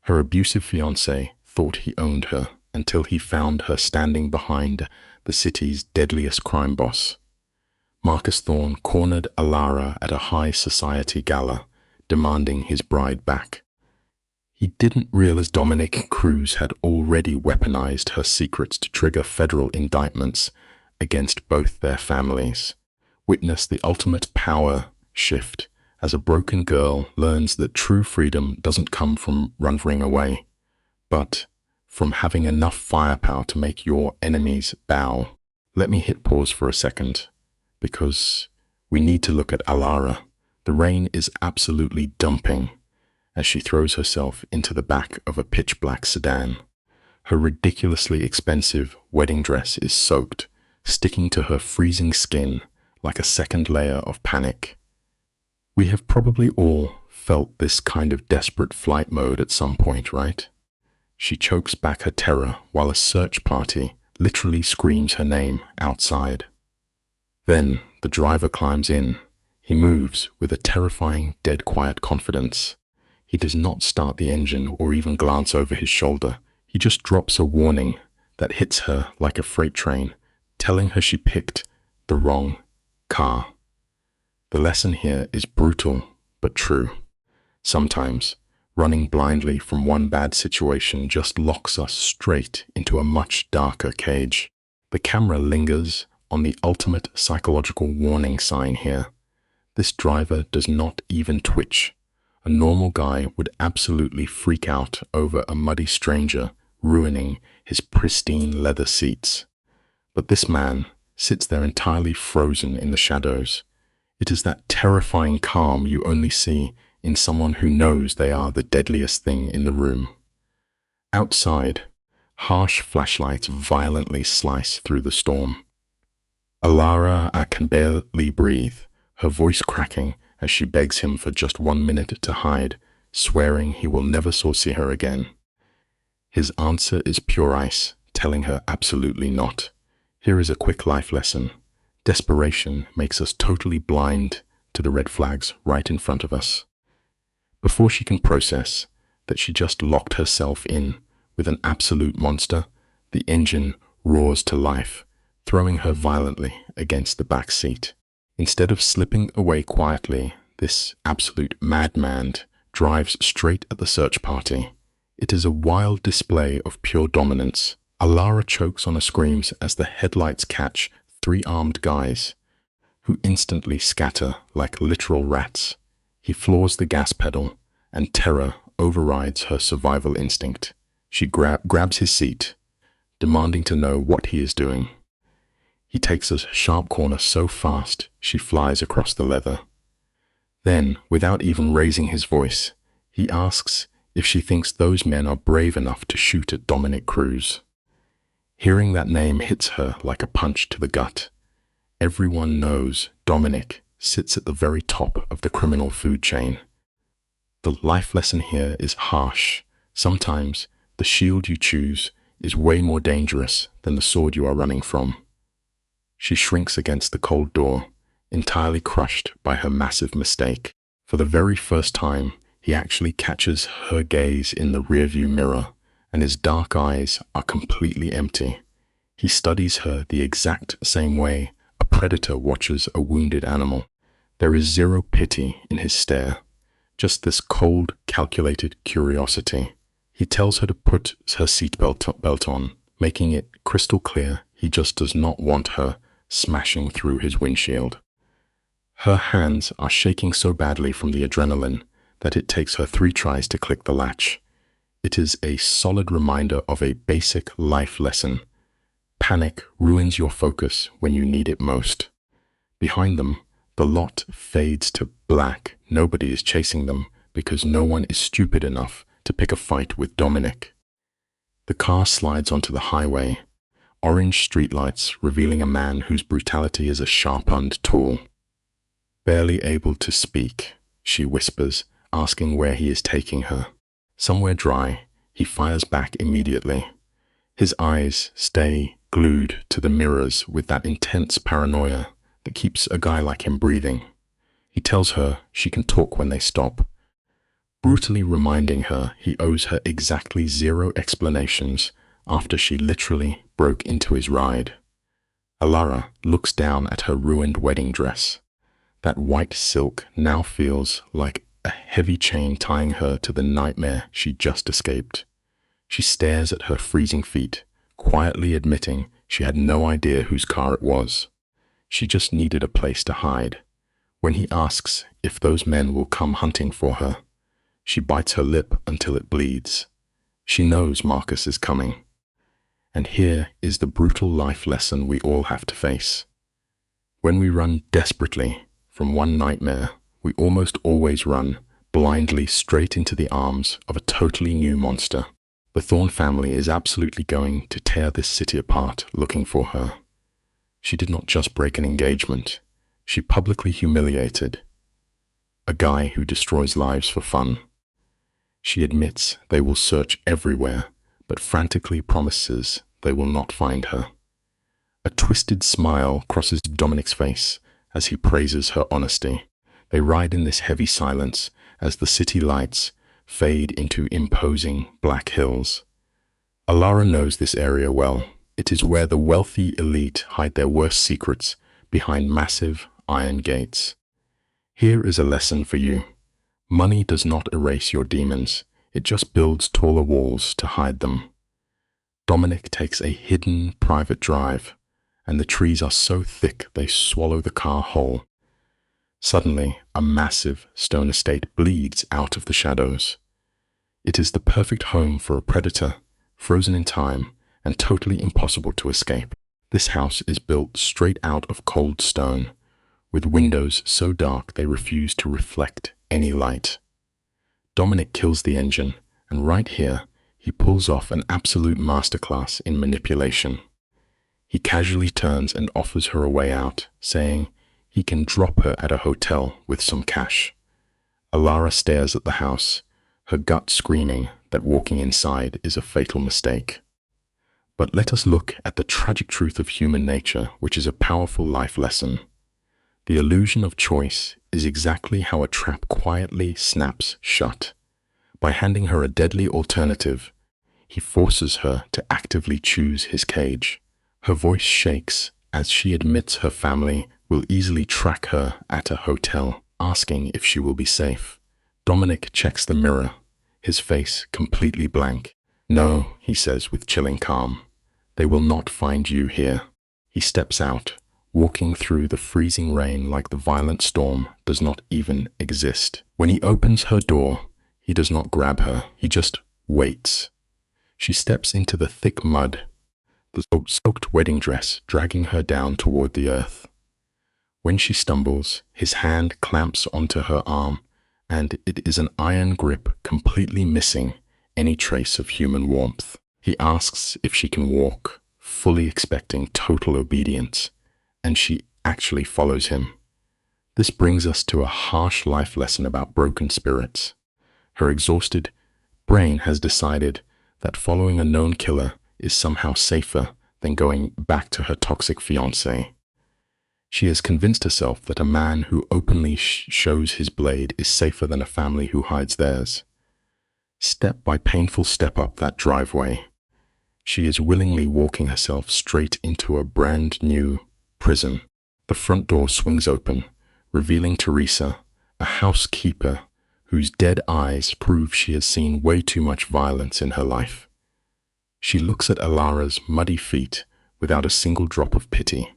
Her abusive fiancé thought he owned her until he found her standing behind the city's deadliest crime boss. Marcus Thorne cornered Alara at a high society gala, demanding his bride back. He didn't realize Dominic Cruz had already weaponized her secrets to trigger federal indictments against both their families. Witness the ultimate power shift as a broken girl learns that true freedom doesn't come from running away, but from having enough firepower to make your enemies bow. Let me hit pause for a second, because we need to look at Alara. The rain is absolutely dumping as she throws herself into the back of a pitch-black sedan. Her ridiculously expensive wedding dress is soaked, sticking to her freezing skin like a second layer of panic. We have probably all felt this kind of desperate flight mode at some point, right? She chokes back her terror while a search party literally screams her name outside. Then the driver climbs in. He moves with a terrifying, dead quiet confidence. He does not start the engine or even glance over his shoulder. He just drops a warning that hits her like a freight train, telling her she picked the wrong car. The lesson here is brutal but true. Sometimes, running blindly from one bad situation just locks us straight into a much darker cage. The camera lingers on the ultimate psychological warning sign here. This driver does not even twitch. A normal guy would absolutely freak out over a muddy stranger ruining his pristine leather seats. But this man sits there entirely frozen in the shadows. It is that terrifying calm you only see in someone who knows they are the deadliest thing in the room. Outside, harsh flashlights violently slice through the storm. Alara can barely breathe, her voice cracking as she begs him for just 1 minute to hide, swearing he will never see her again. His answer is pure ice, telling her absolutely not. Here is a quick life lesson. Desperation makes us totally blind to the red flags right in front of us. Before she can process that she just locked herself in with an absolute monster, the engine roars to life, throwing her violently against the back seat. Instead of slipping away quietly, this absolute madman drives straight at the search party. It is a wild display of pure dominance. Alara chokes on her screams as the headlights catch 3 armed guys, who instantly scatter like literal rats. He floors the gas pedal, and terror overrides her survival instinct. She grabs his seat, demanding to know what he is doing. He takes a sharp corner so fast she flies across the leather. Then, without even raising his voice, he asks if she thinks those men are brave enough to shoot at Dominic Cruz. Hearing that name hits her like a punch to the gut. Everyone knows Dominic sits at the very top of the criminal food chain. The life lesson here is harsh. Sometimes the shield you choose is way more dangerous than the sword you are running from. She shrinks against the cold door, entirely crushed by her massive mistake. For the very first time, he actually catches her gaze in the rearview mirror, and his dark eyes are completely empty. He studies her the exact same way a predator watches a wounded animal. There is zero pity in his stare, just this cold, calculated curiosity. He tells her to put her seatbelt on, making it crystal clear he just does not want her smashing through his windshield. Her hands are shaking so badly from the adrenaline that it takes her 3 tries to click the latch. It is a solid reminder of a basic life lesson. Panic ruins your focus when you need it most. Behind them, the lot fades to black. Nobody is chasing them because no one is stupid enough to pick a fight with Dominic. The car slides onto the highway, orange streetlights revealing a man whose brutality is a sharpened tool. Barely able to speak, she whispers, asking where he is taking her. Somewhere dry, he fires back immediately. His eyes stay glued to the mirrors with that intense paranoia that keeps a guy like him breathing. He tells her she can talk when they stop, brutally reminding her he owes her exactly 0 explanations after she literally broke into his ride. Alara looks down at her ruined wedding dress. That white silk now feels like a heavy chain tying her to the nightmare she just escaped. She stares at her freezing feet, quietly admitting she had no idea whose car it was. She just needed a place to hide. When he asks if those men will come hunting for her, she bites her lip until it bleeds. She knows Marcus is coming. And here is the brutal life lesson we all have to face. When we run desperately from one nightmare, we almost always run blindly straight into the arms of a totally new monster. The Thorn family is absolutely going to tear this city apart looking for her. She did not just break an engagement, she publicly humiliated a guy who destroys lives for fun. She admits they will search everywhere, but frantically promises they will not find her. A twisted smile crosses Dominic's face as he praises her honesty. They ride in this heavy silence as the city lights fade into imposing black hills. Alara knows this area well. It is where the wealthy elite hide their worst secrets behind massive iron gates. Here is a lesson for you. Money does not erase your demons. It just builds taller walls to hide them. Dominic takes a hidden private drive, and the trees are so thick they swallow the car whole. Suddenly, a massive stone estate bleeds out of the shadows. It is the perfect home for a predator, frozen in time and totally impossible to escape. This house is built straight out of cold stone, with windows so dark they refuse to reflect any light. Dominic kills the engine, and right here, he pulls off an absolute masterclass in manipulation. He casually turns and offers her a way out, saying he can drop her at a hotel with some cash. Alara stares at the house, her gut screaming that walking inside is a fatal mistake. But let us look at the tragic truth of human nature, which is a powerful life lesson. The illusion of choice is exactly how a trap quietly snaps shut. By handing her a deadly alternative, he forces her to actively choose his cage. Her voice shakes as she admits her family will easily track her at a hotel, asking if she will be safe. Dominic checks the mirror, his face completely blank. "No," he says with chilling calm. "They will not find you here." He steps out, walking through the freezing rain like the violent storm does not even exist. When he opens her door, he does not grab her, he just waits. She steps into the thick mud, the soaked wedding dress dragging her down toward the earth. When she stumbles, his hand clamps onto her arm, and it is an iron grip completely missing any trace of human warmth. He asks if she can walk, fully expecting total obedience, and she actually follows him. This brings us to a harsh life lesson about broken spirits. Her exhausted brain has decided that following a known killer is somehow safer than going back to her toxic fiancé. She has convinced herself that a man who openly shows his blade is safer than a family who hides theirs. Step by painful step up that driveway, she is willingly walking herself straight into a brand new prison. The front door swings open, revealing Teresa, a housekeeper whose dead eyes prove she has seen way too much violence in her life. She looks at Alara's muddy feet without a single drop of pity.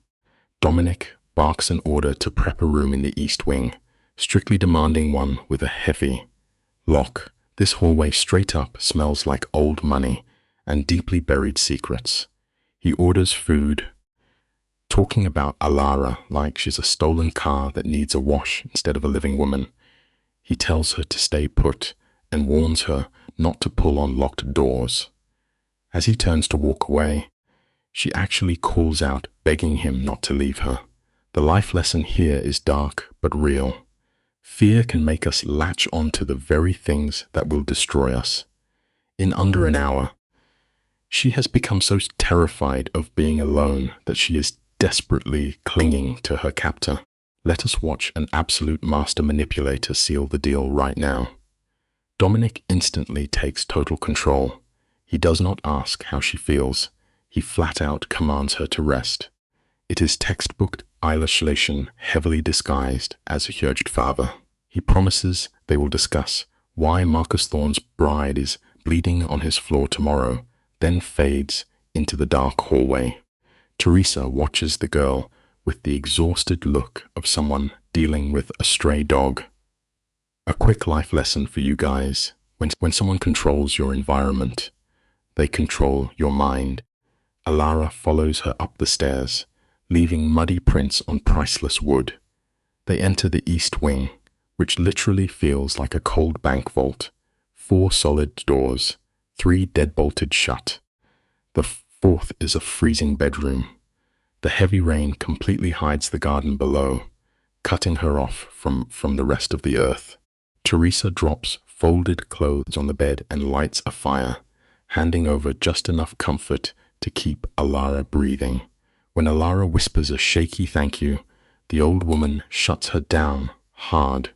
Dominic barks an order to prep a room in the east wing, strictly demanding one with a heavy lock. This hallway straight up smells like old money and deeply buried secrets. He orders food, talking about Alara like she's a stolen car that needs a wash instead of a living woman. He tells her to stay put and warns her not to pull on locked doors. As he turns to walk away, she actually calls out, begging him not to leave her. The life lesson here is dark but real. Fear can make us latch onto the very things that will destroy us. In under an hour, she has become so terrified of being alone that she is desperately clinging to her captor. Let us watch an absolute master manipulator seal the deal right now. Dominic instantly takes total control. He does not ask how she feels. He flat out commands her to rest. It is textbook Eilishation, heavily disguised as a huge father. He promises they will discuss why Marcus Thorne's bride is bleeding on his floor tomorrow, then fades into the dark hallway. Teresa watches the girl with the exhausted look of someone dealing with a stray dog. A quick life lesson for you guys. When someone controls your environment, they control your mind. Alara follows her up the stairs, leaving muddy prints on priceless wood. They enter the east wing, which literally feels like a cold bank vault. 4 solid doors, 3 dead-bolted shut. The 4th is a freezing bedroom. The heavy rain completely hides the garden below, cutting her off from the rest of the earth. Teresa drops folded clothes on the bed and lights a fire, handing over just enough comfort to keep Alara breathing. When Alara whispers a shaky thank you, the old woman shuts her down hard,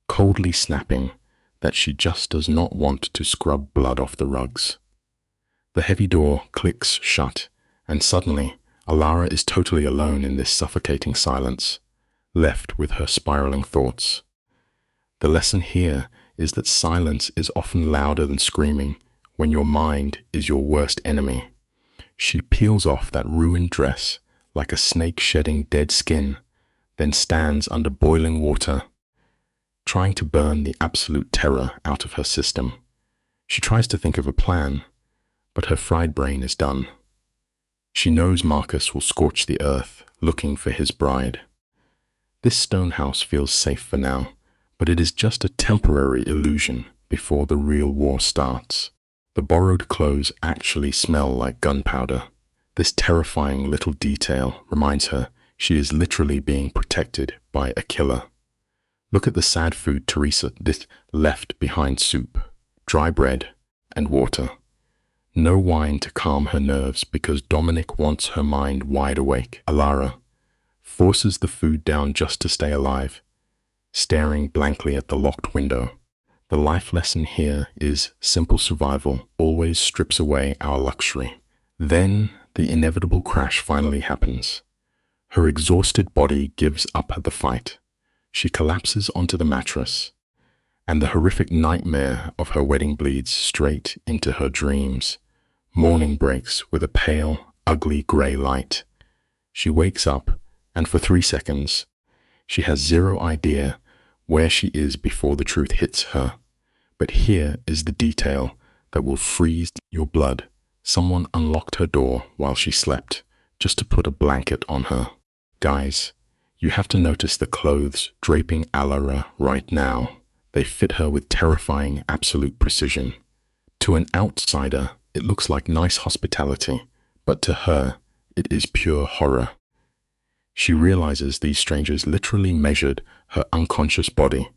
coldly snapping that she just does not want to scrub blood off the rugs. The heavy door clicks shut, and suddenly Alara is totally alone in this suffocating silence, left with her spiraling thoughts. The lesson here is that silence is often louder than screaming when your mind is your worst enemy. She peels off that ruined dress like a snake shedding dead skin, then stands under boiling water, trying to burn the absolute terror out of her system. She tries to think of a plan, but her fried brain is done. She knows Marcus will scorch the earth looking for his bride. This stone house feels safe for now, but it is just a temporary illusion before the real war starts. The borrowed clothes actually smell like gunpowder. This terrifying little detail reminds her she is literally being protected by a killer. Look at the sad food Teresa left behind: soup, dry bread, and water. No wine to calm her nerves because Dominic wants her mind wide awake. Alara forces the food down just to stay alive, staring blankly at the locked window. The life lesson here is simple survival always strips away our luxury. Then the inevitable crash finally happens. Her exhausted body gives up the fight. She collapses onto the mattress, and the horrific nightmare of her wedding bleeds straight into her dreams. Morning breaks with a pale, ugly gray light. She wakes up, and for 3 seconds, she has zero idea where she is before the truth hits her. But here is the detail that will freeze your blood. Someone unlocked her door while she slept, just to put a blanket on her. Guys, you have to notice the clothes draping Alara right now. They fit her with terrifying absolute precision. To an outsider, it looks like nice hospitality, but to her, it is pure horror. She realizes these strangers literally measured her unconscious body.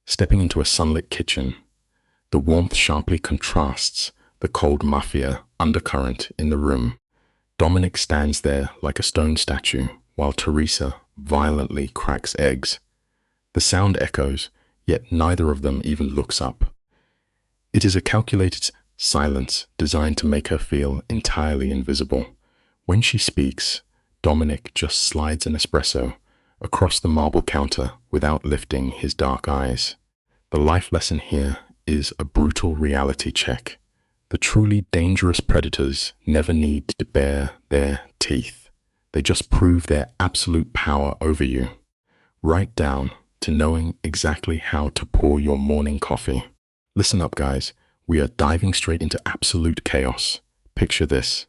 Stepping into a sunlit kitchen, the warmth sharply contrasts the cold mafia undercurrent in the room. Dominic stands there like a stone statue, while Teresa violently cracks eggs. The sound echoes, yet neither of them even looks up. It is a calculated silence designed to make her feel entirely invisible. When she speaks, Dominic just slides an espresso across the marble counter without lifting his dark eyes. The life lesson here is a brutal reality check. The truly dangerous predators never need to bare their teeth. They just prove their absolute power over you, right down to knowing exactly how to pour your morning coffee. Listen up, guys. We are diving straight into absolute chaos. Picture this.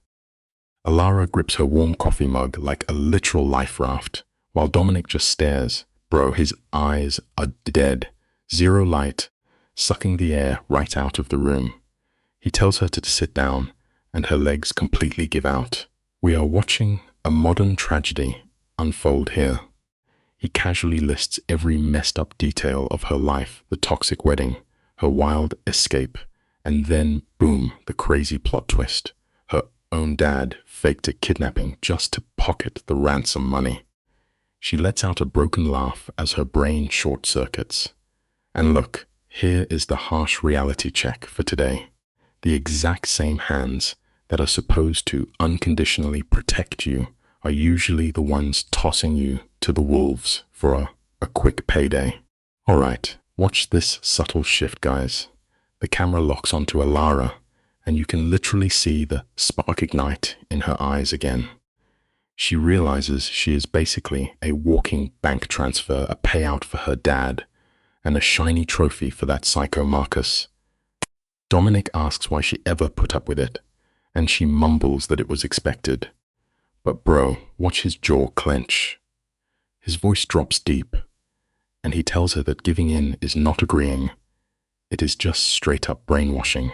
Alara grips her warm coffee mug like a literal life raft, while Dominic just stares. Bro, his eyes are dead. Zero light, sucking the air right out of the room. He tells her to sit down, and her legs completely give out. We are watching a modern tragedy unfold here. He casually lists every messed up detail of her life: the toxic wedding, her wild escape, and then, boom, the crazy plot twist. Her own dad faked a kidnapping just to pocket the ransom money. She lets out a broken laugh as her brain short-circuits. And look, Here is the harsh reality check for today. The exact same hands that are supposed to unconditionally protect you are usually the ones tossing you to the wolves for a quick payday. Alright, watch this subtle shift, guys. The camera locks onto Alara, and you can literally see the spark ignite in her eyes again. She realizes she is basically a walking bank transfer, a payout for her dad, and a shiny trophy for that psycho Marcus. Dominic asks why she ever put up with it, and she mumbles that it was expected. But bro, watch his jaw clench. His voice drops deep, and he tells her that giving in is not agreeing. It is just straight up brainwashing.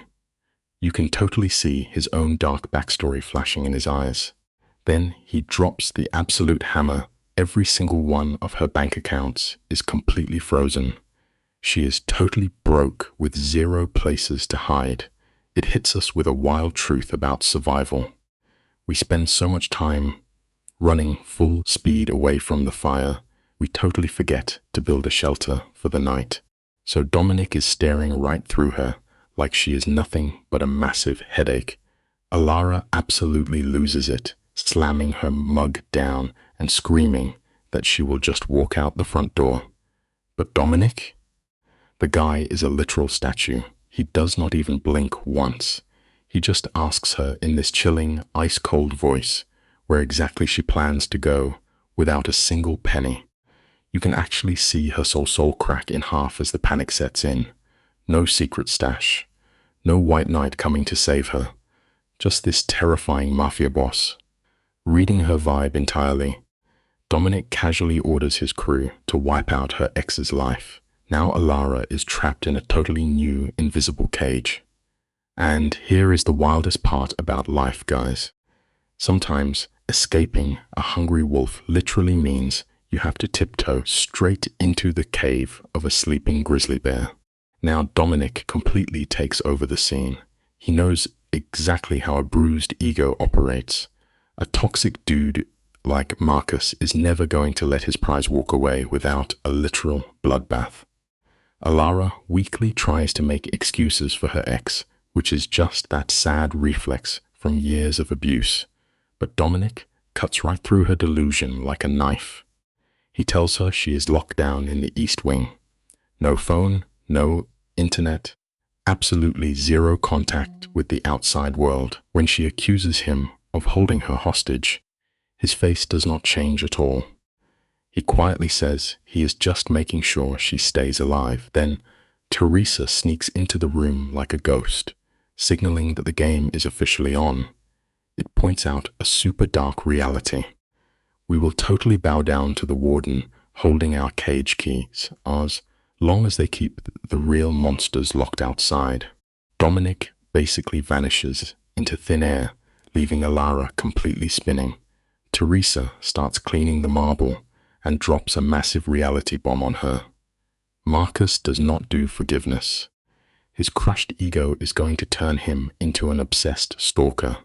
You can totally see his own dark backstory flashing in his eyes. Then he drops the absolute hammer. Every single one of her bank accounts is completely frozen. She is totally broke with 0 places to hide. It hits us with a wild truth about survival. We spend so much time running full speed away from the fire, we totally forget to build a shelter for the night. So Dominic is staring right through her like she is nothing but a massive headache. Alara absolutely loses it, slamming her mug down and screaming that she will just walk out the front door. But Dominic? The guy is a literal statue. He does not even blink once. He just asks her in this chilling, ice-cold voice where exactly she plans to go without a single penny. You can actually see her soul crack in half as the panic sets in. No secret stash. No white knight coming to save her. Just this terrifying mafia boss. Reading her vibe entirely, Dominic casually orders his crew to wipe out her ex's life. Now Alara is trapped in a totally new, invisible cage. And here is the wildest part about life, guys. Sometimes escaping a hungry wolf literally means you have to tiptoe straight into the cave of a sleeping grizzly bear. Now Dominic completely takes over the scene. He knows exactly how a bruised ego operates. A toxic dude like Marcus is never going to let his prize walk away without a literal bloodbath. Alara weakly tries to make excuses for her ex, which is just that sad reflex from years of abuse. But Dominic cuts right through her delusion like a knife. He tells her she is locked down in the East Wing. No phone, no internet, absolutely 0 contact with the outside world. When she accuses him of holding her hostage, his face does not change at all. He quietly says he is just making sure she stays alive. Then Teresa sneaks into the room like a ghost, signaling that the game is officially on. It points out a super dark reality. We will totally bow down to the warden holding our cage keys as long as they keep the real monsters locked outside. Dominic basically vanishes into thin air, leaving Alara completely spinning. Teresa starts cleaning the marble and drops a massive reality bomb on her. Marcus does not do forgiveness. His crushed ego is going to turn him into an obsessed stalker.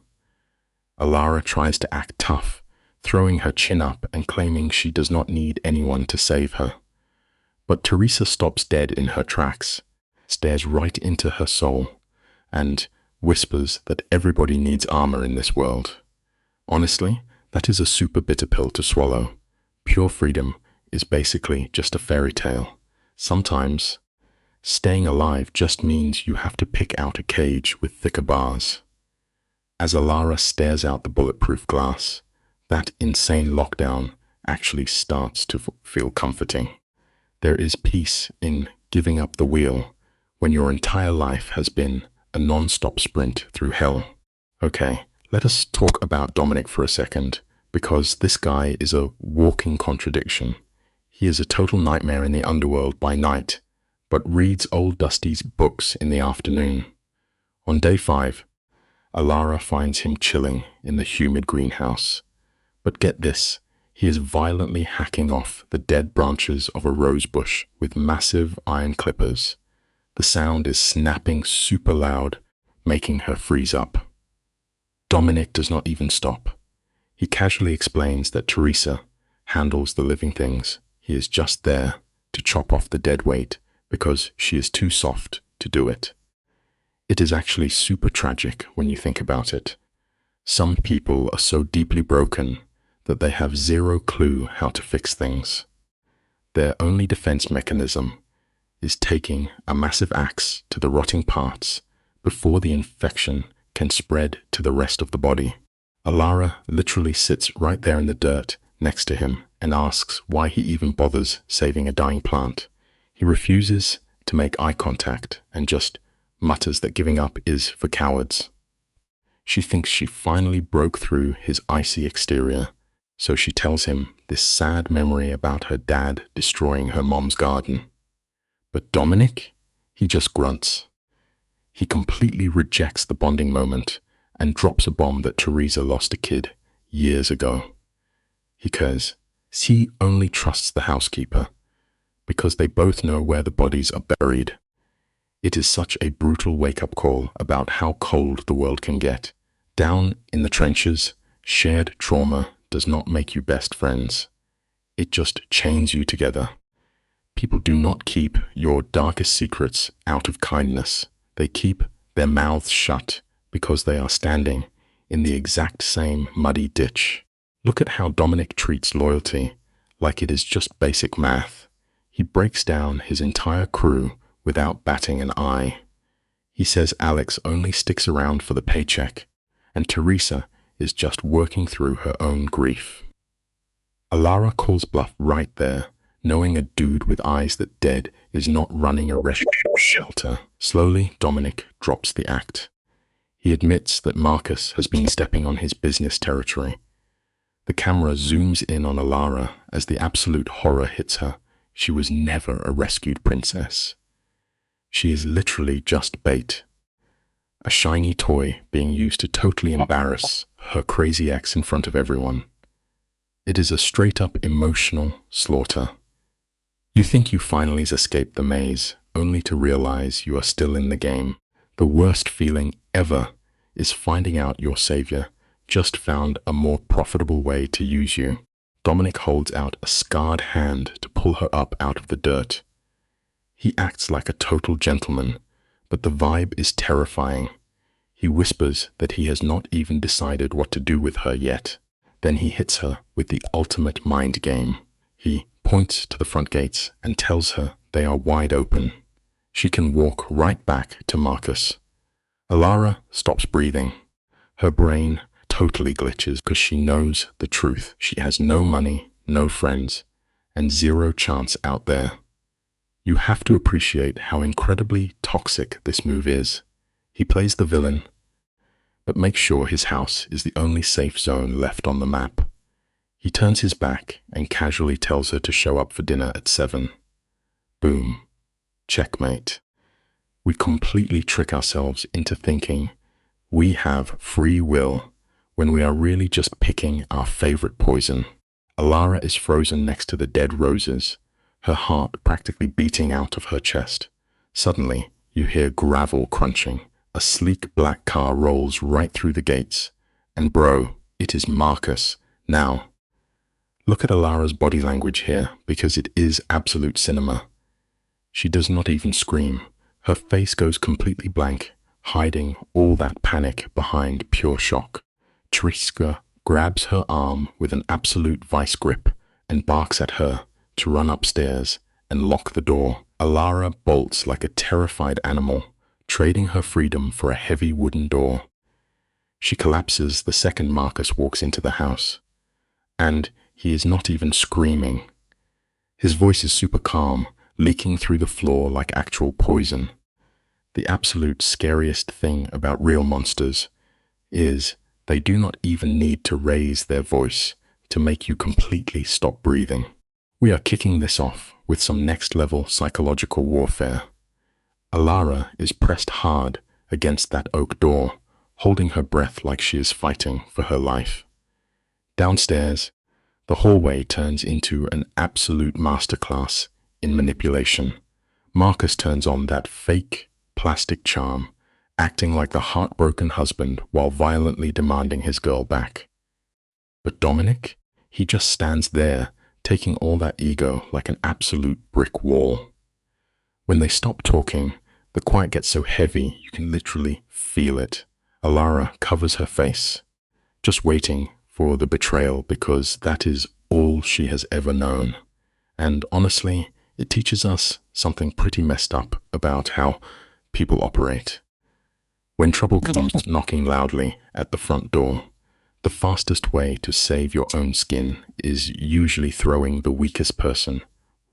Alara tries to act tough, throwing her chin up and claiming she does not need anyone to save her. But Teresa stops dead in her tracks, stares right into her soul, and whispers that everybody needs armor in this world. Honestly, that is a super bitter pill to swallow. Pure freedom is basically just a fairy tale. Sometimes, staying alive just means you have to pick out a cage with thicker bars. As Alara stares out the bulletproof glass, that insane lockdown actually starts to feel comforting. There is peace in giving up the wheel when your entire life has been a non-stop sprint through hell. Okay, let us talk about Dominic for a second, because this guy is a walking contradiction. He is a total nightmare in the underworld by night, but reads old Dusty's books in the afternoon. On day 5, Alara finds him chilling in the humid greenhouse. But get this, he is violently hacking off the dead branches of a rose bush with massive iron clippers. The sound is snapping super loud, making her freeze up. Dominic does not even stop. He casually explains that Teresa handles the living things. He is just there to chop off the dead weight because she is too soft to do it. It is actually super tragic when you think about it. Some people are so deeply broken that they have zero clue how to fix things. Their only defense mechanism is taking a massive axe to the rotting parts before the infection can spread to the rest of the body. Alara literally sits right there in the dirt next to him and asks why he even bothers saving a dying plant. He refuses to make eye contact and just mutters that giving up is for cowards. She thinks she finally broke through his icy exterior, so she tells him this sad memory about her dad destroying her mom's garden. But Dominic, he just grunts. He completely rejects the bonding moment and drops a bomb that Teresa lost a kid years ago. Because he only trusts the housekeeper, because they both know where the bodies are buried. It is such a brutal wake-up call about how cold the world can get. Down in the trenches, shared trauma does not make you best friends. It just chains you together. People do not keep your darkest secrets out of kindness. They keep their mouths shut because they are standing in the exact same muddy ditch. Look at how Dominic treats loyalty like it is just basic math. He breaks down his entire crew without batting an eye. He says Alex only sticks around for the paycheck, and Teresa is just working through her own grief. Alara calls bluff right there, knowing a dude with eyes that dead is not running a rescue shelter. Slowly, Dominic drops the act. He admits that Marcus has been stepping on his business territory. The camera zooms in on Alara as the absolute horror hits her. She was never a rescued princess. She is literally just bait. A shiny toy being used to totally embarrass her crazy ex in front of everyone. It is a straight-up emotional slaughter. You think you finally escaped the maze, only to realize you are still in the game. The worst feeling ever is finding out your savior just found a more profitable way to use you. Dominic holds out a scarred hand to pull her up out of the dirt. He acts like a total gentleman, but the vibe is terrifying. He whispers that he has not even decided what to do with her yet. Then he hits her with the ultimate mind game. He points to the front gates and tells her they are wide open. She can walk right back to Marcus. Alara stops breathing. Her brain totally glitches because she knows the truth. She has no money, no friends, and zero chance out there. You have to appreciate how incredibly toxic this move is. He plays the villain, but makes sure his house is the only safe zone left on the map. He turns his back and casually tells her to show up for dinner at 7. Boom. Checkmate. We completely trick ourselves into thinking we have free will when we are really just picking our favorite poison. Alara is frozen next to the dead roses, her heart practically beating out of her chest. Suddenly, you hear gravel crunching. A sleek black car rolls right through the gates. And bro, it is Marcus. Now, look at Alara's body language here, because it is absolute cinema. She does not even scream. Her face goes completely blank, hiding all that panic behind pure shock. Teresa grabs her arm with an absolute vice grip and barks at her to run upstairs and lock the door. Alara bolts like a terrified animal, trading her freedom for a heavy wooden door. She collapses the second Marcus walks into the house. And he is not even screaming. His voice is super calm, leaking through the floor like actual poison. The absolute scariest thing about real monsters is they do not even need to raise their voice to make you completely stop breathing. We are kicking this off with some next-level psychological warfare. Alara is pressed hard against that oak door, holding her breath like she is fighting for her life. Downstairs, the hallway turns into an absolute masterclass in manipulation. Marcus turns on that fake plastic charm, acting like the heartbroken husband while violently demanding his girl back. But Dominic, he just stands there, taking all that ego like an absolute brick wall. When they stop talking, the quiet gets so heavy you can literally feel it. Alara covers her face, just waiting for the betrayal because that is all she has ever known. And honestly, it teaches us something pretty messed up about how people operate. When trouble comes knocking loudly at the front door, the fastest way to save your own skin is usually throwing the weakest person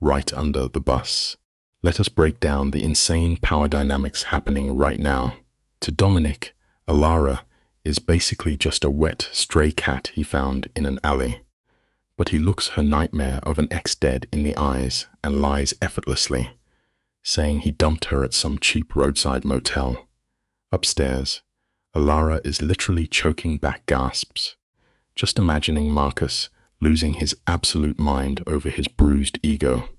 right under the bus. Let us break down the insane power dynamics happening right now. To Dominic, Alara is basically just a wet stray cat he found in an alley. But he looks her nightmare of an ex-dead in the eyes and lies effortlessly, saying he dumped her at some cheap roadside motel. Upstairs, Alara is literally choking back gasps, just imagining Marcus losing his absolute mind over his bruised ego.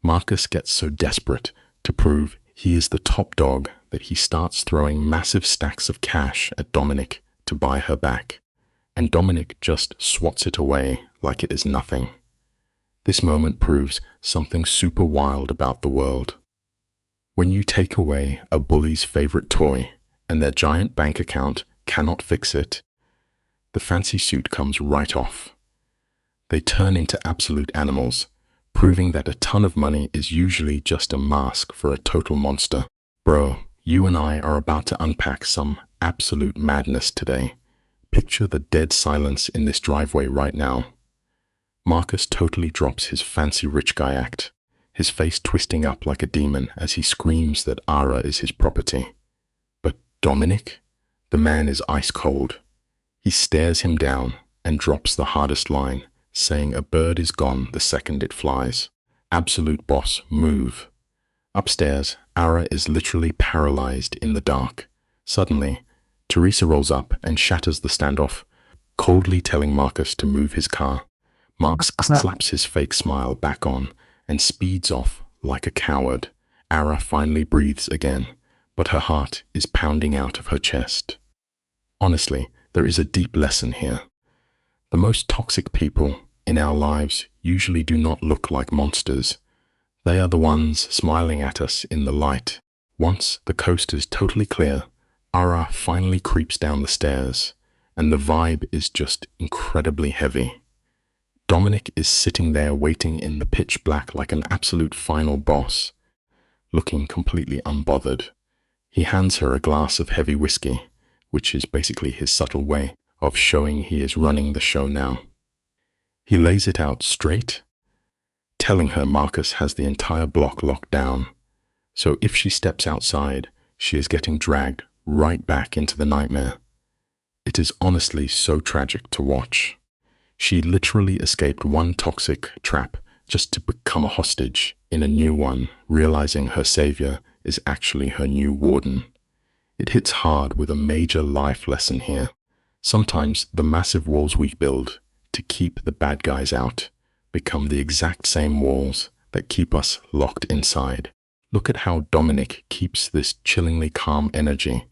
Marcus gets so desperate to prove he is the top dog that he starts throwing massive stacks of cash at Dominic to buy her back, and Dominic just swats it away like it is nothing. This moment proves something super wild about the world. When you take away a bully's favorite toy and their giant bank account cannot fix it, the fancy suit comes right off. They turn into absolute animals, proving that a ton of money is usually just a mask for a total monster. Bro, you and I are about to unpack some absolute madness today. Picture the dead silence in this driveway right now. Marcus totally drops his fancy rich guy act, his face twisting up like a demon as he screams that Ara is his property. But Dominic? The man is ice cold. He stares him down and drops the hardest line, saying a bird is gone the second it flies. Absolute boss move. Upstairs, Ara is literally paralyzed in the dark. Suddenly, Teresa rolls up and shatters the standoff, coldly telling Marcus to move his car. Marcus slaps his fake smile back on and speeds off like a coward. Ara finally breathes again, but her heart is pounding out of her chest. Honestly, there is a deep lesson here. The most toxic people in our lives usually do not look like monsters. They are the ones smiling at us in the light. Once the coast is totally clear, Ara finally creeps down the stairs, and the vibe is just incredibly heavy. Dominic is sitting there waiting in the pitch black like an absolute final boss, looking completely unbothered. He hands her a glass of heavy whiskey, which is basically his subtle way of showing he is running the show now. He lays it out straight, telling her Marcus has the entire block locked down, so if she steps outside, she is getting dragged right back into the nightmare. It is honestly so tragic to watch. She literally escaped one toxic trap just to become a hostage in a new one, realizing her savior is actually her new warden. It hits hard with a major life lesson here. Sometimes the massive walls we build to keep the bad guys out become the exact same walls that keep us locked inside. Look at how Dominic keeps this chillingly calm energy,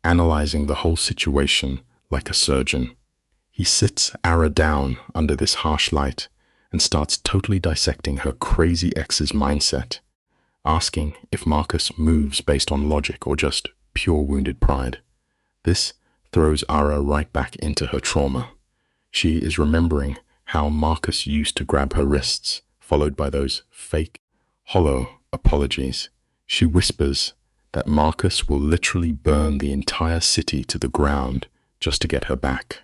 analyzing the whole situation like a surgeon. He sits Ara down under this harsh light and starts totally dissecting her crazy ex's mindset, asking if Marcus moves based on logic or just pure wounded pride. This throws Ara right back into her trauma. She is remembering how Marcus used to grab her wrists, followed by those fake, hollow apologies. She whispers that Marcus will literally burn the entire city to the ground just to get her back.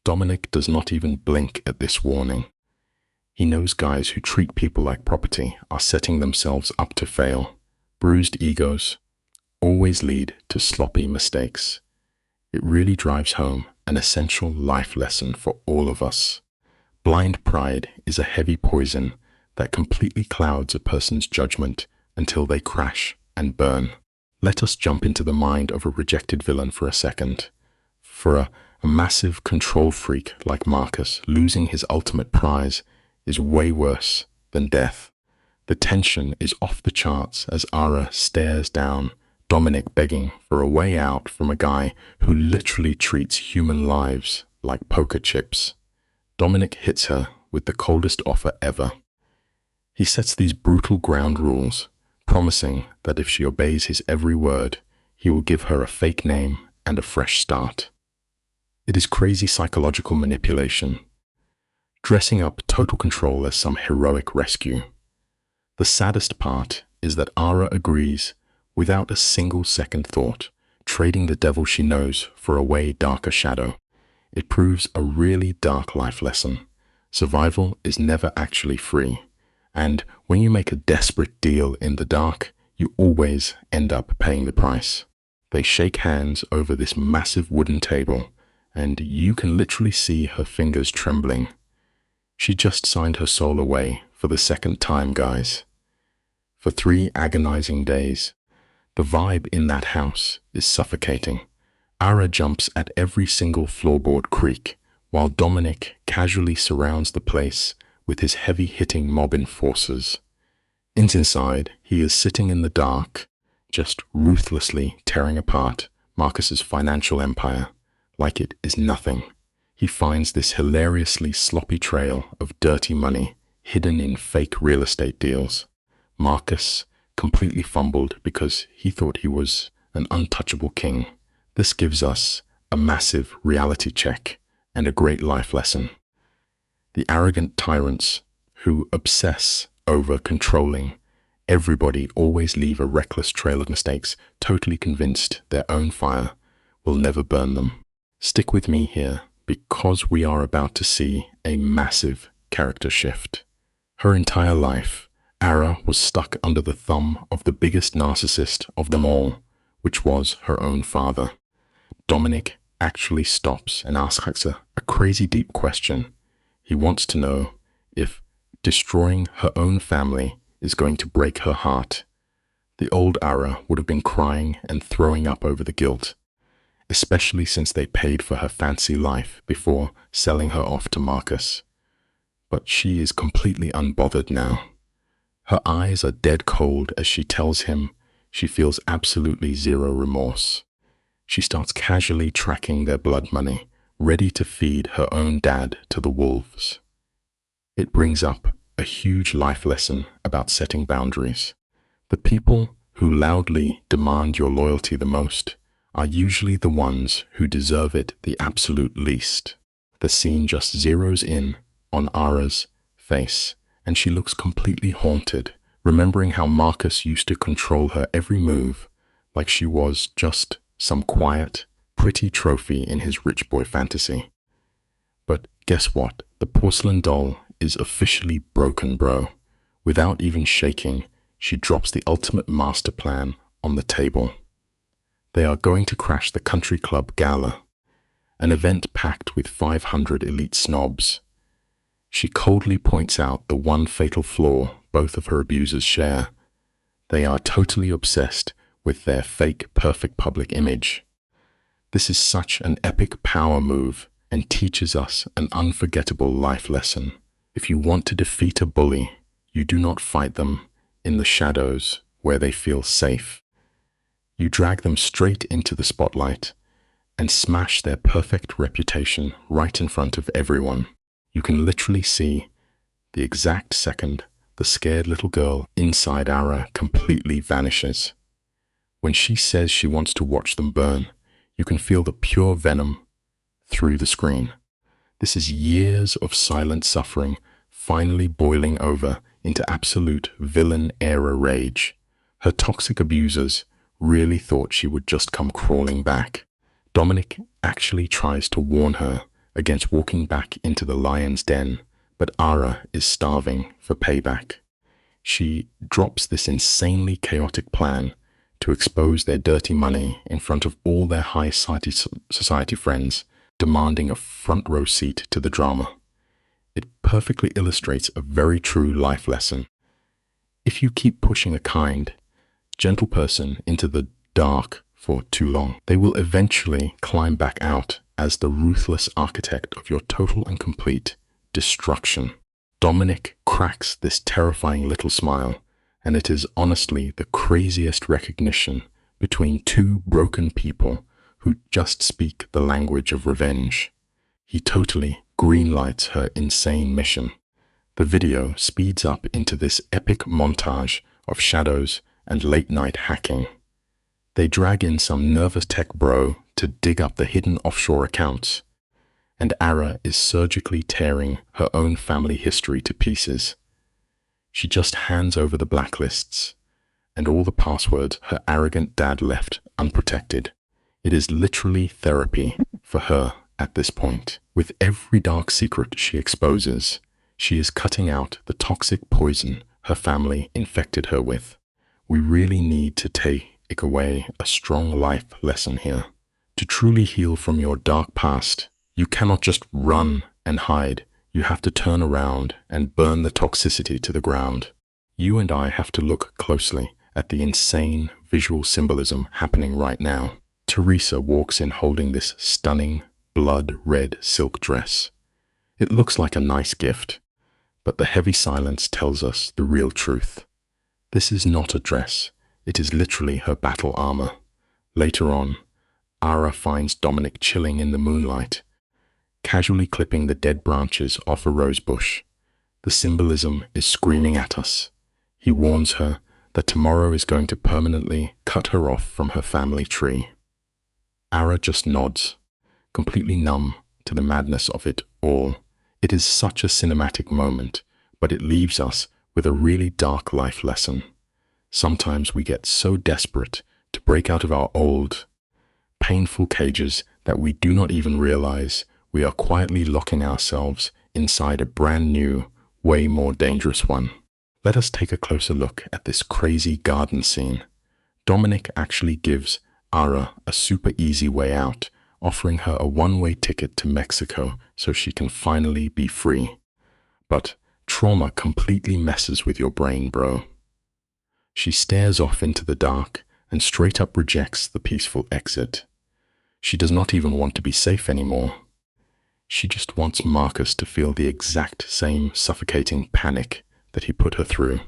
Dominic does not even blink at this warning. He knows guys who treat people like property are setting themselves up to fail. Bruised egos always lead to sloppy mistakes. It really drives home an essential life lesson for all of us. Blind pride is a heavy poison that completely clouds a person's judgment until they crash and burn. Let us jump into the mind of a rejected villain for a second. For a massive control freak like Marcus, losing his ultimate prize is way worse than death. The tension is off the charts as Ara stares down Dominic begging for a way out from a guy who literally treats human lives like poker chips. Dominic hits her with the coldest offer ever. He sets these brutal ground rules promising that if she obeys his every word, he will give her a fake name and a fresh start. It is crazy psychological manipulation, dressing up total control as some heroic rescue. The saddest part is that Ara agrees without a single second thought, trading the devil she knows for a way darker shadow. It proves a really dark life lesson. Survival is never actually free, and when you make a desperate deal in the dark, you always end up paying the price. They shake hands over this massive wooden table, and you can literally see her fingers trembling. She just signed her soul away for the second time, guys. For 3 agonizing days. The vibe in that house is suffocating. Ara jumps at every single floorboard creak, while Dominic casually surrounds the place with his heavy-hitting mob enforcers. Inside, he is sitting in the dark, just ruthlessly tearing apart Marcus's financial empire like it is nothing. He finds this hilariously sloppy trail of dirty money hidden in fake real estate deals. Marcus completely fumbled because he thought he was an untouchable king. This gives us a massive reality check and a great life lesson. The arrogant tyrants who obsess over controlling everybody always leave a reckless trail of mistakes, totally convinced their own fire will never burn them. Stick with me here, because we are about to see a massive character shift. Her entire life, Ara was stuck under the thumb of the biggest narcissist of them all, which was her own father. Dominic actually stops and asks her a crazy deep question. He wants to know if destroying her own family is going to break her heart. The old Ara would have been crying and throwing up over the guilt, especially since they paid for her fancy life before selling her off to Marcus. But she is completely unbothered now. Her eyes are dead cold as she tells him she feels absolutely zero remorse. She starts casually tracking their blood money, ready to feed her own dad to the wolves. It brings up a huge life lesson about setting boundaries. The people who loudly demand your loyalty the most are usually the ones who deserve it the absolute least. The scene just zeroes in on Ara's face, and she looks completely haunted, remembering how Marcus used to control her every move, like she was just some quiet, pretty trophy in his rich boy fantasy. But guess what? The porcelain doll is officially broken, bro. Without even shaking, she drops the ultimate master plan on the table. They are going to crash the country club gala, an event packed with 500 elite snobs. She coldly points out the one fatal flaw both of her abusers share. They are totally obsessed with their fake perfect public image. This is such an epic power move and teaches us an unforgettable life lesson. If you want to defeat a bully, you do not fight them in the shadows where they feel safe. You drag them straight into the spotlight and smash their perfect reputation right in front of everyone. You can literally see the exact second the scared little girl inside Ara completely vanishes. When she says she wants to watch them burn, you can feel the pure venom through the screen. This is years of silent suffering finally boiling over into absolute villain-era rage. Her toxic abusers really thought she would just come crawling back. Dominic actually tries to warn her against walking back into the lion's den, but Ara is starving for payback. She drops this insanely chaotic plan to expose their dirty money in front of all their high society friends, demanding a front row seat to the drama. It perfectly illustrates a very true life lesson. If you keep pushing a kind, gentle person into the dark for too long, they will eventually climb back out as the ruthless architect of your total and complete destruction. Dominic cracks this terrifying little smile, and it is honestly the craziest recognition between two broken people who just speak the language of revenge. He totally greenlights her insane mission. The video speeds up into this epic montage of shadows and late-night hacking. They drag in some nervous tech bro to dig up the hidden offshore accounts, and Ara is surgically tearing her own family history to pieces. She just hands over the blacklists and all the passwords her arrogant dad left unprotected. It is literally therapy for her at this point. With every dark secret she exposes, she is cutting out the toxic poison her family infected her with. We really need to take away a strong life lesson here. To truly heal from your dark past, you cannot just run and hide. You have to turn around and burn the toxicity to the ground. You and I have to look closely at the insane visual symbolism happening right now. Teresa walks in holding this stunning blood-red silk dress. It looks like a nice gift, but the heavy silence tells us the real truth. This is not a dress. It is literally her battle armor. Later on, Ara finds Dominic chilling in the moonlight, casually clipping the dead branches off a rose bush. The symbolism is screaming at us. He warns her that tomorrow is going to permanently cut her off from her family tree. Ara just nods, completely numb to the madness of it all. It is such a cinematic moment, but it leaves us with a really dark life lesson. Sometimes we get so desperate to break out of our old, painful cages that we do not even realize we are quietly locking ourselves inside a brand new, way more dangerous one. Let us take a closer look at this crazy garden scene. Dominic actually gives Ara a super easy way out, offering her a one-way ticket to Mexico so she can finally be free. But trauma completely messes with your brain, bro. She stares off into the dark and straight up rejects the peaceful exit. She does not even want to be safe anymore. She just wants Marcus to feel the exact same suffocating panic that he put her through.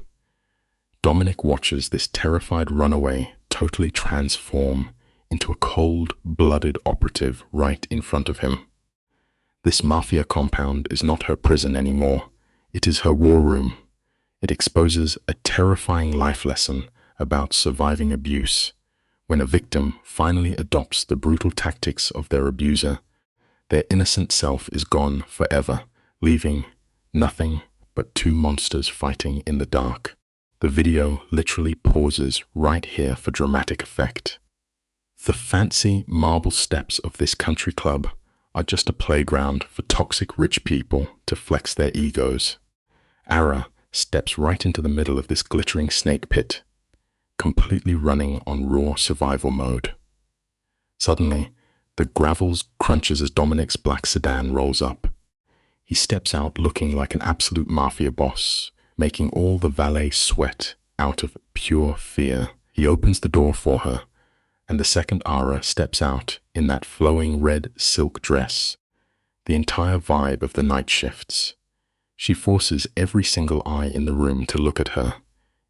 Dominic watches this terrified runaway totally transform into a cold-blooded operative right in front of him. This mafia compound is not her prison anymore. It is her war room. It exposes a terrifying life lesson about surviving abuse. When a victim finally adopts the brutal tactics of their abuser, their innocent self is gone forever, leaving nothing but two monsters fighting in the dark. The video literally pauses right here for dramatic effect. The fancy marble steps of this country club are just a playground for toxic rich people to flex their egos. Ara steps right into the middle of this glittering snake pit, completely running on raw survival mode. Suddenly, the gravel crunches as Dominic's black sedan rolls up. He steps out looking like an absolute mafia boss, making all the valet sweat out of pure fear. He opens the door for her, and the second Ara steps out in that flowing red silk dress. The entire vibe of the night shifts. She forces every single eye in the room to look at her.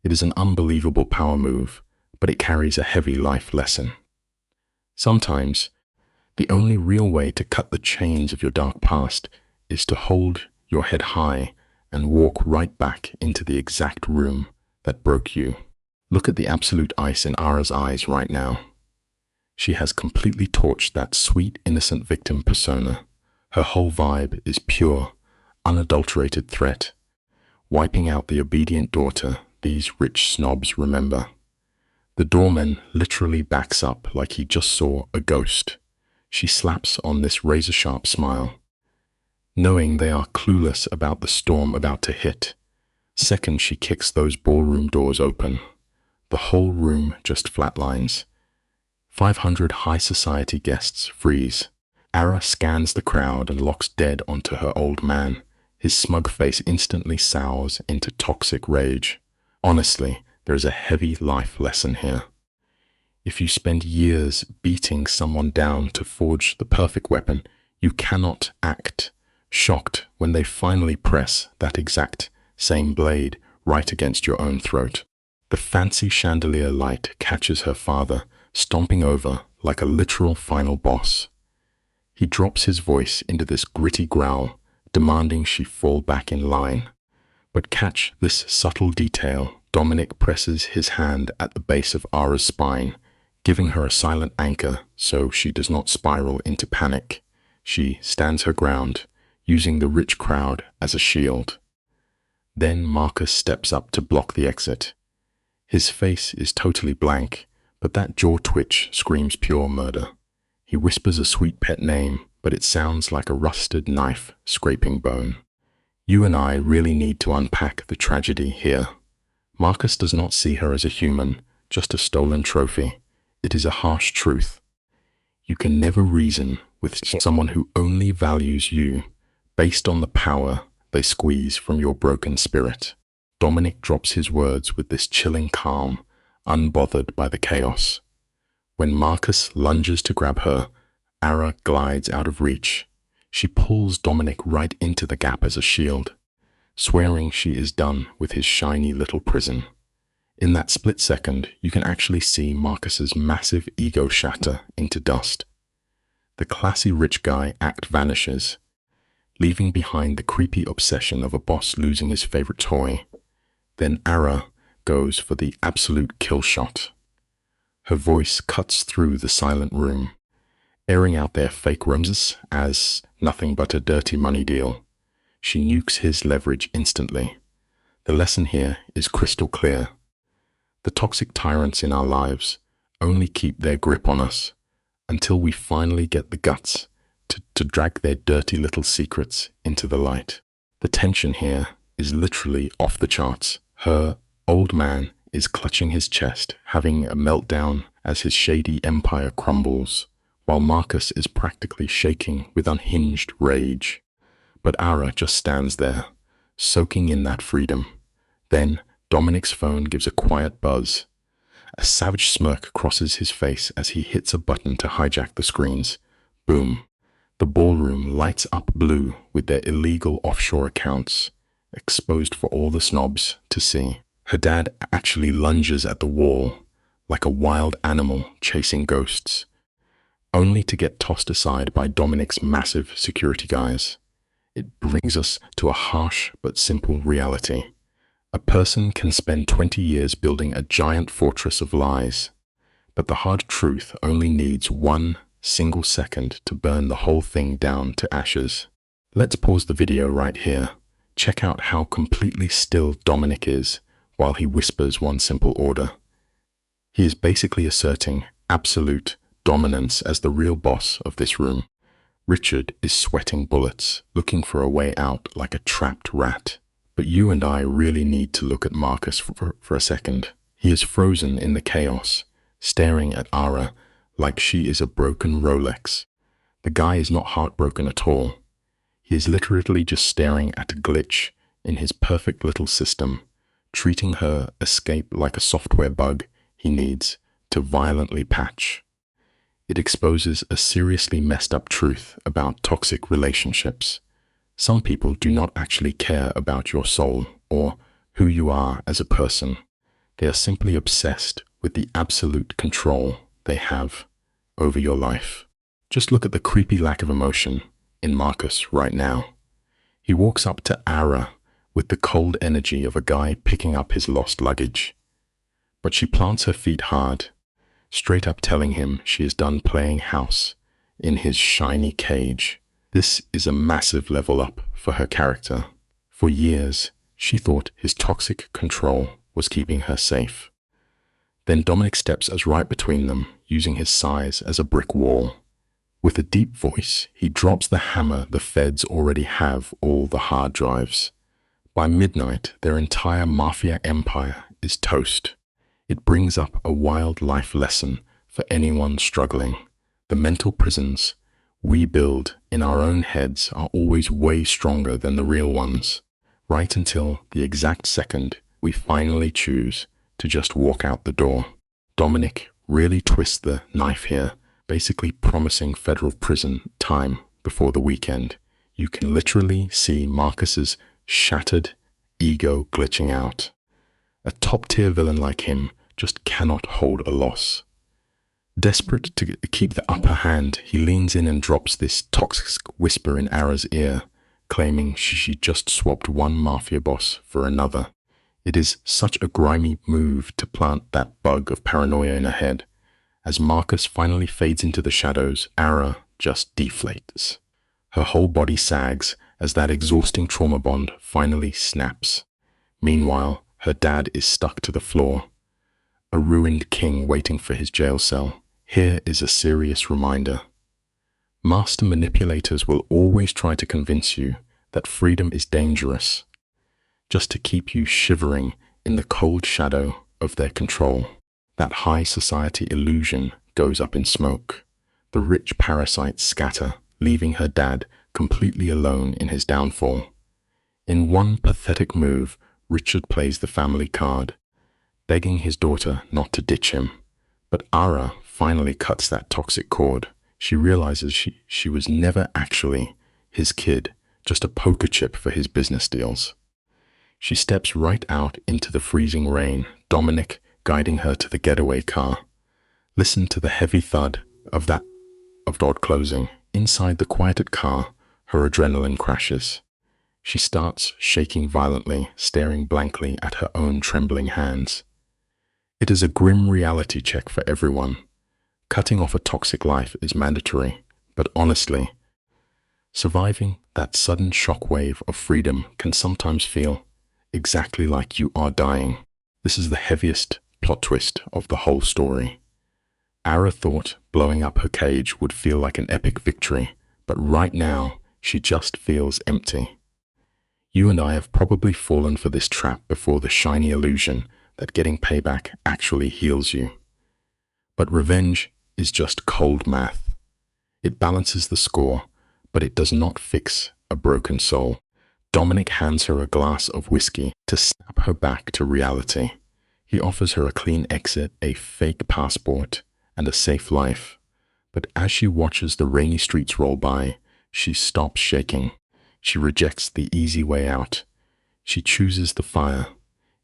It is an unbelievable power move, but it carries a heavy life lesson. Sometimes, the only real way to cut the chains of your dark past is to hold your head high and walk right back into the exact room that broke you. Look at the absolute ice in Ara's eyes right now. She has completely torched that sweet, innocent victim persona. Her whole vibe is pure, unadulterated threat, wiping out the obedient daughter these rich snobs remember. The doorman literally backs up like he just saw a ghost. She slaps on this razor-sharp smile, knowing they are clueless about the storm about to hit. Second, she kicks those ballroom doors open. The whole room just flatlines. 500 high society guests freeze. Ara scans the crowd and locks dead onto her old man. His smug face instantly sours into toxic rage. Honestly, there is a heavy life lesson here. If you spend years beating someone down to forge the perfect weapon, you cannot act shocked when they finally press that exact same blade right against your own throat. The fancy chandelier light catches her father, stomping over like a literal final boss. He drops his voice into this gritty growl, demanding she fall back in line. But catch this subtle detail Dominic presses his hand at the base of Ara's spine, giving her a silent anchor so she does not spiral into panic. She stands her ground, using the rich crowd as a shield. Then Marcus steps up to block the exit. His face is totally blank, but that jaw twitch screams pure murder. He whispers a sweet pet name, but it sounds like a rusted knife scraping bone. You and I really need to unpack the tragedy here. Marcus does not see her as a human, just a stolen trophy. It is a harsh truth. You can never reason with someone who only values you based on the power they squeeze from your broken spirit. Dominic drops his words with this chilling calm, unbothered by the chaos. When Marcus lunges to grab her, Ara glides out of reach. She pulls Dominic right into the gap as a shield, swearing she is done with his shiny little prison. In that split second, you can actually see Marcus's massive ego shatter into dust. The classy rich guy act vanishes, leaving behind the creepy obsession of a boss losing his favorite toy. Then Ara goes for the absolute kill shot. Her voice cuts through the silent room, airing out their fake rumors as nothing but a dirty money deal. She nukes his leverage instantly. The lesson here is crystal clear. The toxic tyrants in our lives only keep their grip on us until we finally get the guts to drag their dirty little secrets into the light. The tension here is literally off the charts. Her old man is clutching his chest, having a meltdown as his shady empire crumbles, while Marcus is practically shaking with unhinged rage. But Ara just stands there, soaking in that freedom. Then Dominic's phone gives a quiet buzz. A savage smirk crosses his face as he hits a button to hijack the screens. Boom. The ballroom lights up blue with their illegal offshore accounts, exposed for all the snobs to see. Her dad actually lunges at the wall, like a wild animal chasing ghosts, only to get tossed aside by Dominic's massive security guys. It brings us to a harsh but simple reality. A person can spend 20 years building a giant fortress of lies, but the hard truth only needs one single second to burn the whole thing down to ashes. Let's pause the video right here. Check out how completely still Dominic is while he whispers one simple order. He is basically asserting absolute dominance as the real boss of this room. Richard is sweating bullets, looking for a way out like a trapped rat. But you and I really need to look at Marcus for a second. He is frozen in the chaos, staring at Ara like she is a broken Rolex. The guy is not heartbroken at all. He is literally just staring at a glitch in his perfect little system, treating her escape like a software bug he needs to violently patch. It exposes a seriously messed up truth about toxic relationships. Some people do not actually care about your soul or who you are as a person. They are simply obsessed with the absolute control they have over your life. Just look at the creepy lack of emotion in Marcus right now. He walks up to Ara with the cold energy of a guy picking up his lost luggage. But she plants her feet hard, straight up telling him she is done playing house in his shiny cage. This is a massive level up for her character. For years, she thought his toxic control was keeping her safe. Then Dominic steps as right between them, using his size as a brick wall. With a deep voice, he drops the hammer the feds already have all the hard drives. By midnight, their entire Mafia Empire is toast. It brings up a wild life lesson for anyone struggling. The mental prisons we build in our own heads are always way stronger than the real ones, right until the exact second we finally choose to just walk out the door. Dominic really twists the knife here, basically promising federal prison time before the weekend. You can literally see Marcus's shattered ego glitching out. A top-tier villain like him just cannot hold a loss. Desperate to keep the upper hand, he leans in and drops this toxic whisper in Ara's ear, claiming she just swapped one mafia boss for another. It is such a grimy move to plant that bug of paranoia in her head. As Marcus finally fades into the shadows, Ara just deflates. Her whole body sags as that exhausting trauma bond finally snaps. Meanwhile, her dad is stuck to the floor, a ruined king waiting for his jail cell. Here is a serious reminder. Master manipulators will always try to convince you that freedom is dangerous, just to keep you shivering in the cold shadow of their control. That high society illusion goes up in smoke. The rich parasites scatter, leaving her dad completely alone in his downfall. In one pathetic move, Richard plays the family card, begging his daughter not to ditch him. But Ara finally cuts that toxic cord. She realizes she was never actually his kid, just a poker chip for his business deals. She steps right out into the freezing rain, Dominic guiding her to the getaway car. Listen to the heavy thud of door closing. Inside the quieted car, her adrenaline crashes. She starts shaking violently, staring blankly at her own trembling hands. It is a grim reality check for everyone. Cutting off a toxic life is mandatory, but honestly, surviving that sudden shockwave of freedom can sometimes feel exactly like you are dying. This is the heaviest plot twist of the whole story. Ara thought blowing up her cage would feel like an epic victory, but right now, she just feels empty. You and I have probably fallen for this trap before, the shiny illusion that getting payback actually heals you. But revenge is just cold math. It balances the score, but it does not fix a broken soul. Dominic hands her a glass of whiskey to snap her back to reality. He offers her a clean exit, a fake passport, and a safe life. But as she watches the rainy streets roll by, she stops shaking. She rejects the easy way out. She chooses the fire.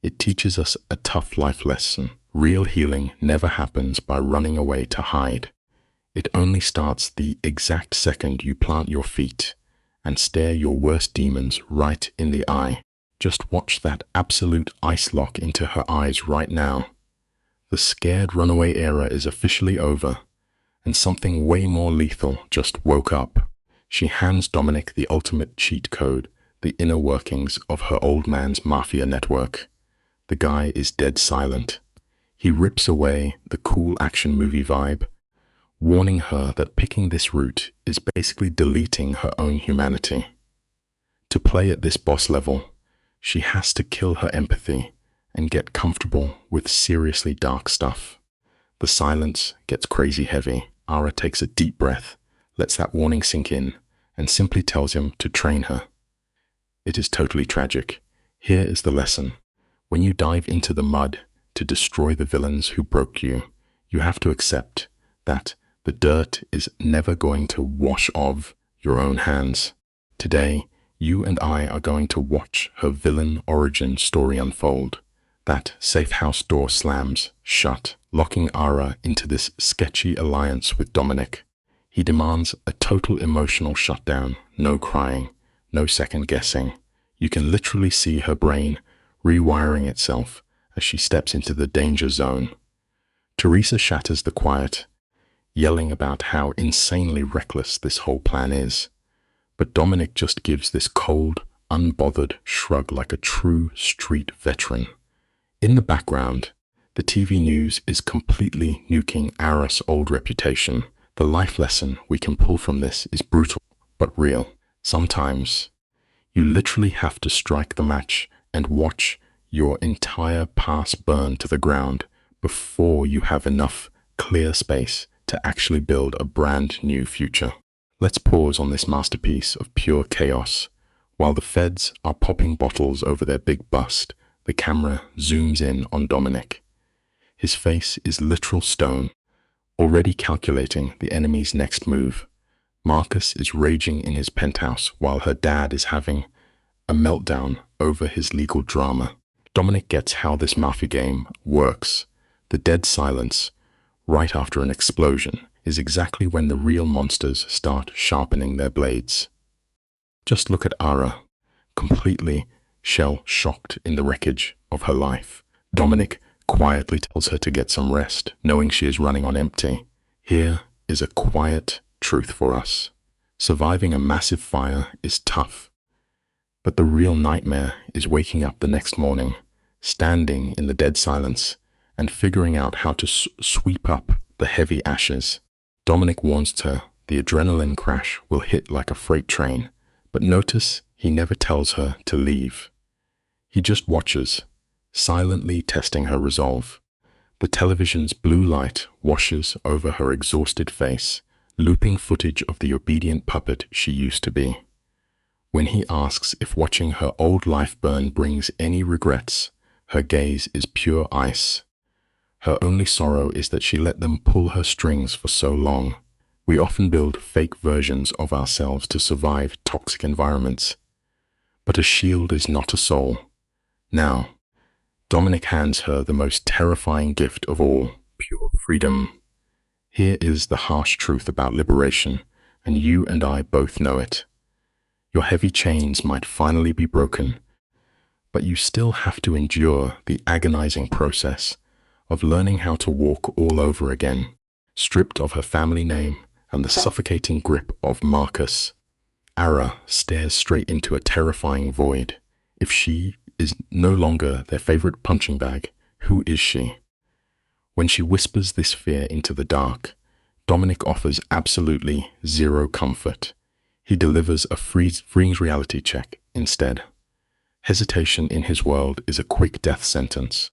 It teaches us a tough life lesson. Real healing never happens by running away to hide. It only starts the exact second you plant your feet and stare your worst demons right in the eye. Just watch that absolute ice lock into her eyes right now. The scared runaway era is officially over, and something way more lethal just woke up. She hands Dominic the ultimate cheat code, the inner workings of her old man's mafia network. The guy is dead silent. He rips away the cool action movie vibe, warning her that picking this route is basically deleting her own humanity. To play at this boss level, she has to kill her empathy and get comfortable with seriously dark stuff. The silence gets crazy heavy. Ara takes a deep breath, lets that warning sink in, and simply tells him to train her. It is totally tragic. Here is the lesson. When you dive into the mud to destroy the villains who broke you, you have to accept that the dirt is never going to wash off your own hands. Today, you and I are going to watch her villain origin story unfold. That safe house door slams shut, locking Ara into this sketchy alliance with Dominic. He demands a total emotional shutdown, no crying, no second guessing. You can literally see her brain rewiring itself as she steps into the danger zone. Teresa shatters the quiet, yelling about how insanely reckless this whole plan is. But Dominic just gives this cold, unbothered shrug like a true street veteran. In the background, the TV news is completely nuking Ara's old reputation. The life lesson we can pull from this is brutal but real. Sometimes, you literally have to strike the match and watch your entire past burn to the ground before you have enough clear space to actually build a brand new future. Let's pause on this masterpiece of pure chaos. While the feds are popping bottles over their big bust, the camera zooms in on Dominic. His face is literal stone, already calculating the enemy's next move. Marcus is raging in his penthouse while her dad is having a meltdown over his legal drama. Dominic gets how this mafia game works. The dead silence, right after an explosion, is exactly when the real monsters start sharpening their blades. Just look at Ara, completely shell shocked in the wreckage of her life. Dominic quietly tells her to get some rest, knowing she is running on empty. Here is a quiet truth for us. Surviving a massive fire is tough, but the real nightmare is waking up the next morning, standing in the dead silence, and figuring out how to sweep up the heavy ashes. Dominic warns her the adrenaline crash will hit like a freight train, but notice he never tells her to leave. He just watches, silently testing her resolve. The television's blue light washes over her exhausted face, looping footage of the obedient puppet she used to be. When he asks if watching her old life burn brings any regrets, her gaze is pure ice. Her only sorrow is that she let them pull her strings for so long. We often build fake versions of ourselves to survive toxic environments. But a shield is not a soul. Now, Dominic hands her the most terrifying gift of all, pure freedom. Here is the harsh truth about liberation, and you and I both know it. Your heavy chains might finally be broken, but you still have to endure the agonizing process of learning how to walk all over again, stripped of her family name and the suffocating grip of Marcus. Ara stares straight into a terrifying void. If she is no longer their favorite punching bag, who is she? When she whispers this fear into the dark, Dominic offers absolutely zero comfort. He delivers a freeing reality check instead. Hesitation in his world is a quick death sentence.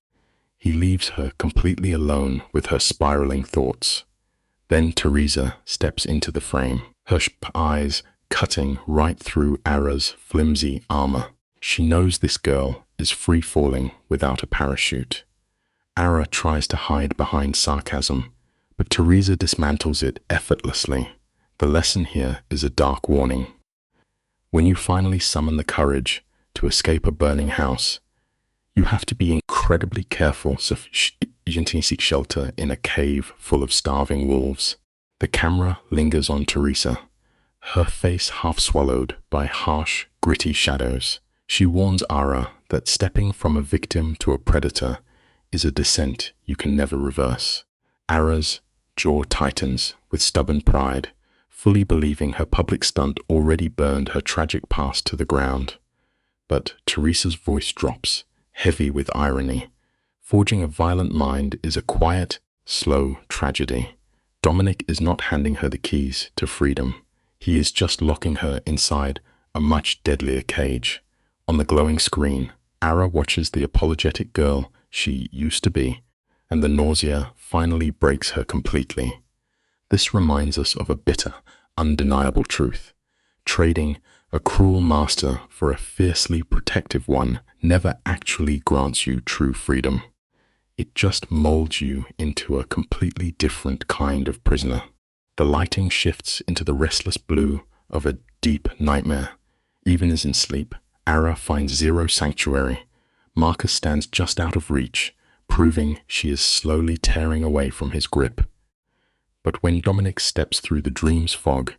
He leaves her completely alone with her spiraling thoughts. Then Teresa steps into the frame, her eyes cutting right through Ara's flimsy armor. She knows this girl is free-falling without a parachute. Ara tries to hide behind sarcasm, but Teresa dismantles it effortlessly. The lesson here is a dark warning. When you finally summon the courage to escape a burning house, you have to be incredibly careful to seek shelter in a cave full of starving wolves. The camera lingers on Teresa, her face half swallowed by harsh, gritty shadows. She warns Ara that stepping from a victim to a predator is a descent you can never reverse. Ara's jaw tightens with stubborn pride, fully believing her public stunt already burned her tragic past to the ground. But Teresa's voice drops, heavy with irony. Forging a violent mind is a quiet, slow tragedy. Dominic is not handing her the keys to freedom. He is just locking her inside a much deadlier cage. On the glowing screen, Ara watches the apologetic girl she used to be, and the nausea finally breaks her completely. This reminds us of a bitter, undeniable truth. Trading a cruel master for a fiercely protective one never actually grants you true freedom. It just molds you into a completely different kind of prisoner. The lighting shifts into the restless blue of a deep nightmare. Even as in sleep, Ara finds zero sanctuary. Marcus stands just out of reach, proving she is slowly tearing away from his grip. But when Dominic steps through the dream's fog,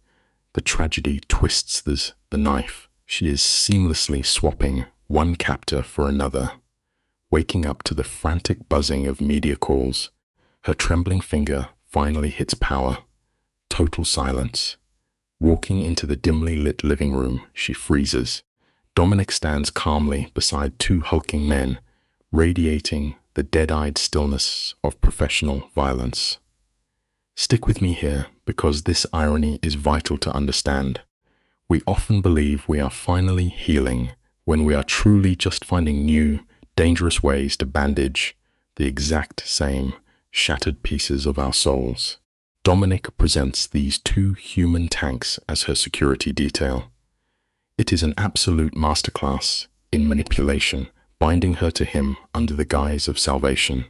the tragedy twists the knife. She is seamlessly swapping one captor for another. Waking up to the frantic buzzing of media calls, her trembling finger finally hits power. Total silence. Walking into the dimly lit living room, she freezes. Dominic stands calmly beside two hulking men, radiating the dead-eyed stillness of professional violence. Stick with me here, because this irony is vital to understand. We often believe we are finally healing when we are truly just finding new, dangerous ways to bandage the exact same shattered pieces of our souls. Dominic presents these two human tanks as her security detail. It is an absolute masterclass in manipulation, binding her to him under the guise of salvation.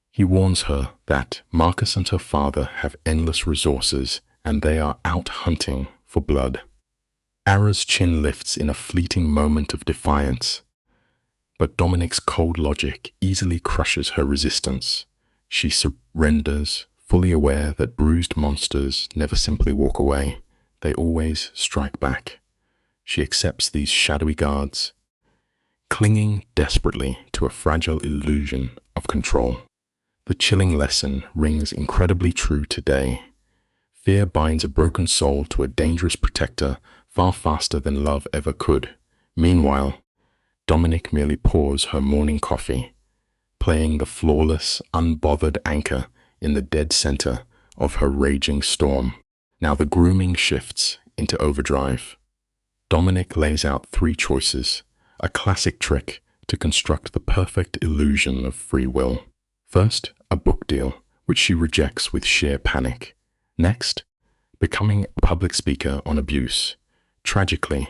He warns her that Marcus and her father have endless resources and they are out hunting for blood. Ara's chin lifts in a fleeting moment of defiance, but Dominic's cold logic easily crushes her resistance. She surrenders, fully aware that bruised monsters never simply walk away, they always strike back. She accepts these shadowy guards, clinging desperately to a fragile illusion of control. The chilling lesson rings incredibly true today. Fear binds a broken soul to a dangerous protector far faster than love ever could. Meanwhile, Dominic merely pours her morning coffee, playing the flawless, unbothered anchor in the dead center of her raging storm. Now the grooming shifts into overdrive. Dominic lays out three choices, a classic trick to construct the perfect illusion of free will. First, a book deal, which she rejects with sheer panic. Next, becoming a public speaker on abuse. Tragically,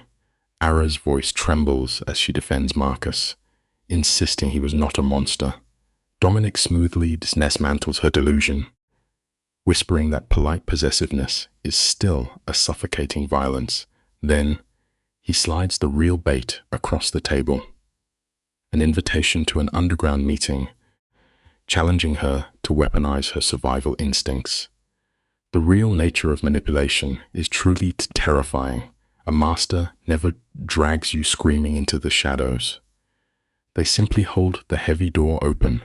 Ara's voice trembles as she defends Marcus, insisting he was not a monster. Dominic smoothly dismantles her delusion, whispering that polite possessiveness is still a suffocating violence. Then, he slides the real bait across the table. An invitation to an underground meeting, challenging her to weaponize her survival instincts. The real nature of manipulation is truly terrifying. A master never drags you screaming into the shadows. They simply hold the heavy door open,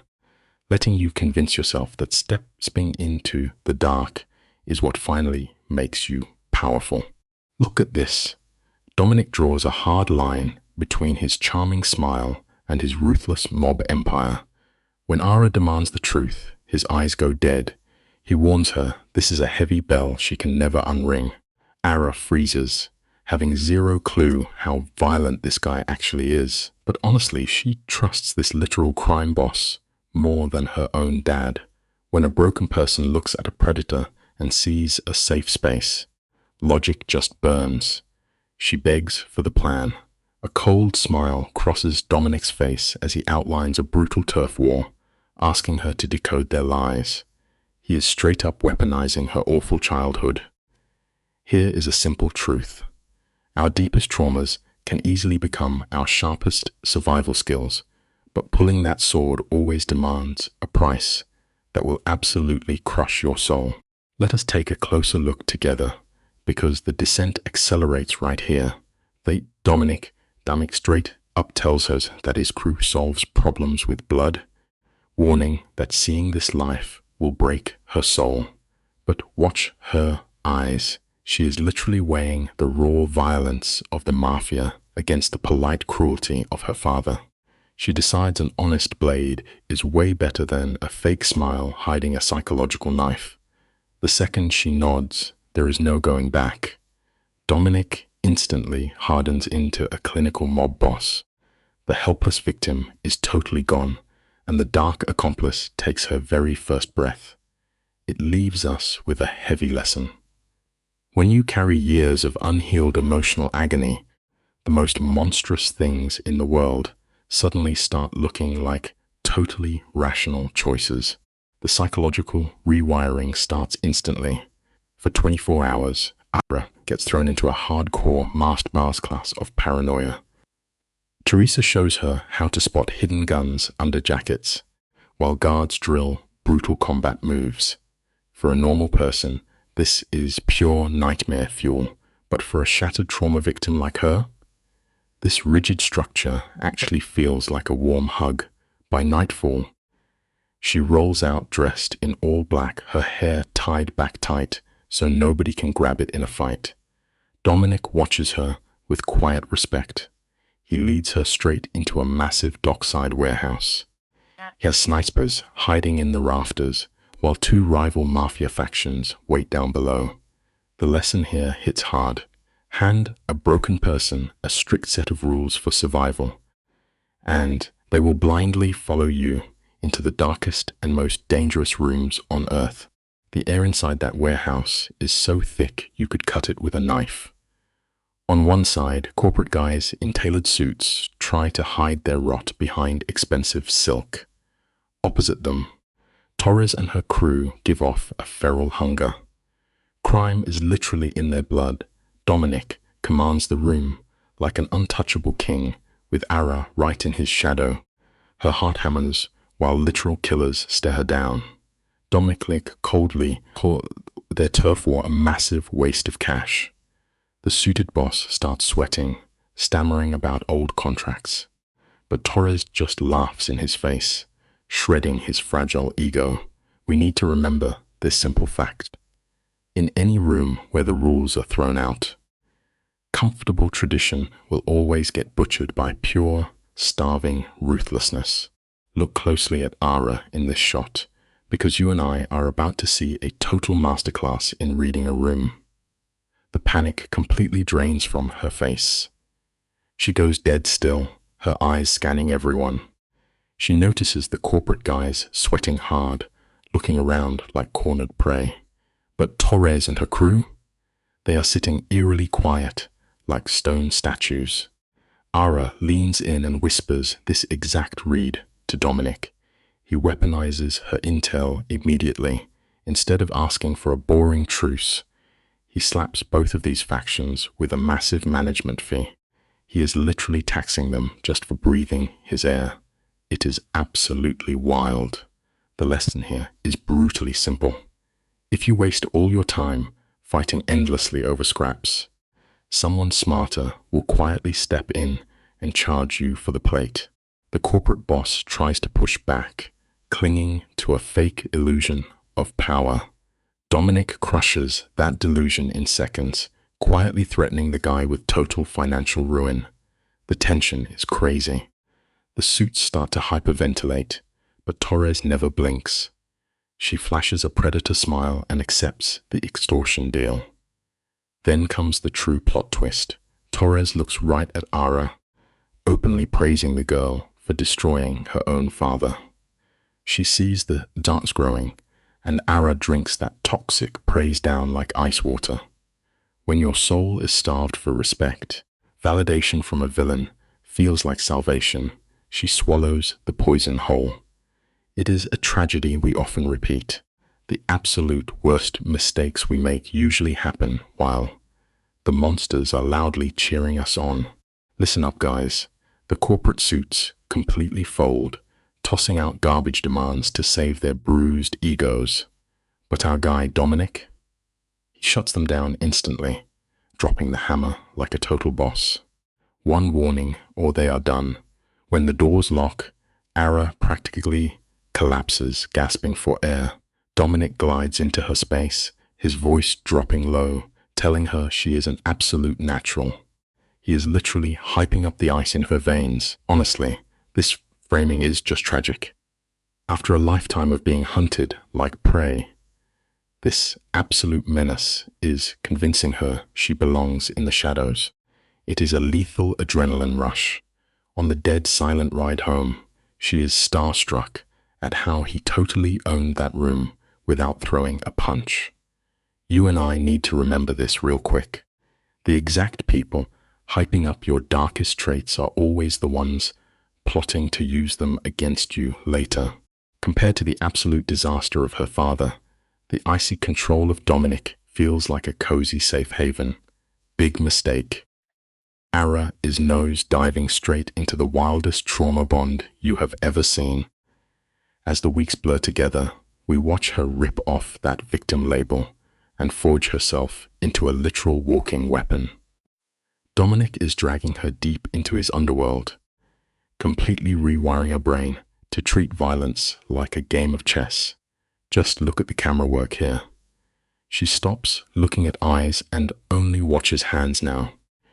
letting you convince yourself that stepping into the dark is what finally makes you powerful. Look at this. Dominic draws a hard line between his charming smile and his ruthless mob empire. When Ara demands the truth, his eyes go dead. He warns her this is a heavy bell she can never unring. Ara freezes, having zero clue how violent this guy actually is. But honestly, she trusts this literal crime boss more than her own dad. When a broken person looks at a predator and sees a safe space, logic just burns. She begs for the plan. A cold smile crosses Dominic's face as he outlines a brutal turf war, asking her to decode their lies. He is straight up weaponizing her awful childhood. Here is a simple truth. Our deepest traumas can easily become our sharpest survival skills, but pulling that sword always demands a price that will absolutely crush your soul. Let us take a closer look together, because the descent accelerates right here. Dominic straight up tells her that his crew solves problems with blood, warning that seeing this life will break her soul. But watch her eyes. She is literally weighing the raw violence of the mafia against the polite cruelty of her father. She decides an honest blade is way better than a fake smile hiding a psychological knife. The second she nods, there is no going back. Dominic instantly hardens into a clinical mob boss. The helpless victim is totally gone, and the dark accomplice takes her very first breath. It leaves us with a heavy lesson. When you carry years of unhealed emotional agony, the most monstrous things in the world suddenly start looking like totally rational choices. The psychological rewiring starts instantly. For 24 hours, Ara gets thrown into a hardcore masterclass of paranoia. Teresa shows her how to spot hidden guns under jackets, while guards drill brutal combat moves. For a normal person, this is pure nightmare fuel, but for a shattered trauma victim like her, this rigid structure actually feels like a warm hug. By nightfall, she rolls out dressed in all black, her hair tied back tight so nobody can grab it in a fight. Dominic watches her with quiet respect. He leads her straight into a massive dockside warehouse. He has snipers hiding in the rafters, while two rival mafia factions wait down below. The lesson here hits hard. Hand a broken person a strict set of rules for survival, and they will blindly follow you into the darkest and most dangerous rooms on Earth. The air inside that warehouse is so thick you could cut it with a knife. On one side, corporate guys in tailored suits try to hide their rot behind expensive silk. Opposite them, Torres and her crew give off a feral hunger. Crime is literally in their blood. Dominic commands the room like an untouchable king, with Ara right in his shadow. Her heart hammers while literal killers stare her down. Dominic coldly calls their turf war a massive waste of cash. The suited boss starts sweating, stammering about old contracts. But Torres just laughs in his face, shredding his fragile ego. We need to remember this simple fact. In any room where the rules are thrown out, comfortable tradition will always get butchered by pure, starving ruthlessness. Look closely at Ara in this shot, because you and I are about to see a total masterclass in reading a room. The panic completely drains from her face. She goes dead still, her eyes scanning everyone. She notices the corporate guys sweating hard, looking around like cornered prey. But Torres and her crew? They are sitting eerily quiet, like stone statues. Ara leans in and whispers this exact read to Dominic. He weaponizes her intel immediately. Instead of asking for a boring truce, he slaps both of these factions with a massive management fee. He is literally taxing them just for breathing his air. It is absolutely wild. The lesson here is brutally simple. If you waste all your time fighting endlessly over scraps, someone smarter will quietly step in and charge you for the plate. The corporate boss tries to push back, clinging to a fake illusion of power. Dominic crushes that delusion in seconds, quietly threatening the guy with total financial ruin. The tension is crazy. The suits start to hyperventilate, but Torres never blinks. She flashes a predator smile and accepts the extortion deal. Then comes the true plot twist. Torres looks right at Ara, openly praising the girl for destroying her own father. She sees the darts growing, and Ara drinks that toxic praise down like ice water. When your soul is starved for respect, validation from a villain feels like salvation. She swallows the poison whole. It is a tragedy we often repeat. The absolute worst mistakes we make usually happen while the monsters are loudly cheering us on. Listen up, guys. The corporate suits completely fold, tossing out garbage demands to save their bruised egos. But our guy Dominic, he shuts them down instantly, dropping the hammer like a total boss. One warning or they are done. When the doors lock, Ara practically collapses, gasping for air. Dominic glides into her space, his voice dropping low, telling her she is an absolute natural. He is literally hyping up the ice in her veins. Honestly, this framing is just tragic. After a lifetime of being hunted like prey, this absolute menace is convincing her she belongs in the shadows. It is a lethal adrenaline rush. On the dead silent ride home, she is starstruck at how he totally owned that room without throwing a punch. You and I need to remember this real quick. The exact people hyping up your darkest traits are always the ones plotting to use them against you later. Compared to the absolute disaster of her father, the icy control of Dominic feels like a cozy safe haven. Big mistake. Ara is nose diving straight into the wildest trauma bond you have ever seen. As the weeks blur together, we watch her rip off that victim label and forge herself into a literal walking weapon. Dominic is dragging her deep into his underworld, completely rewiring her brain to treat violence like a game of chess. Just look at the camera work here. She stops looking at eyes and only watches hands now.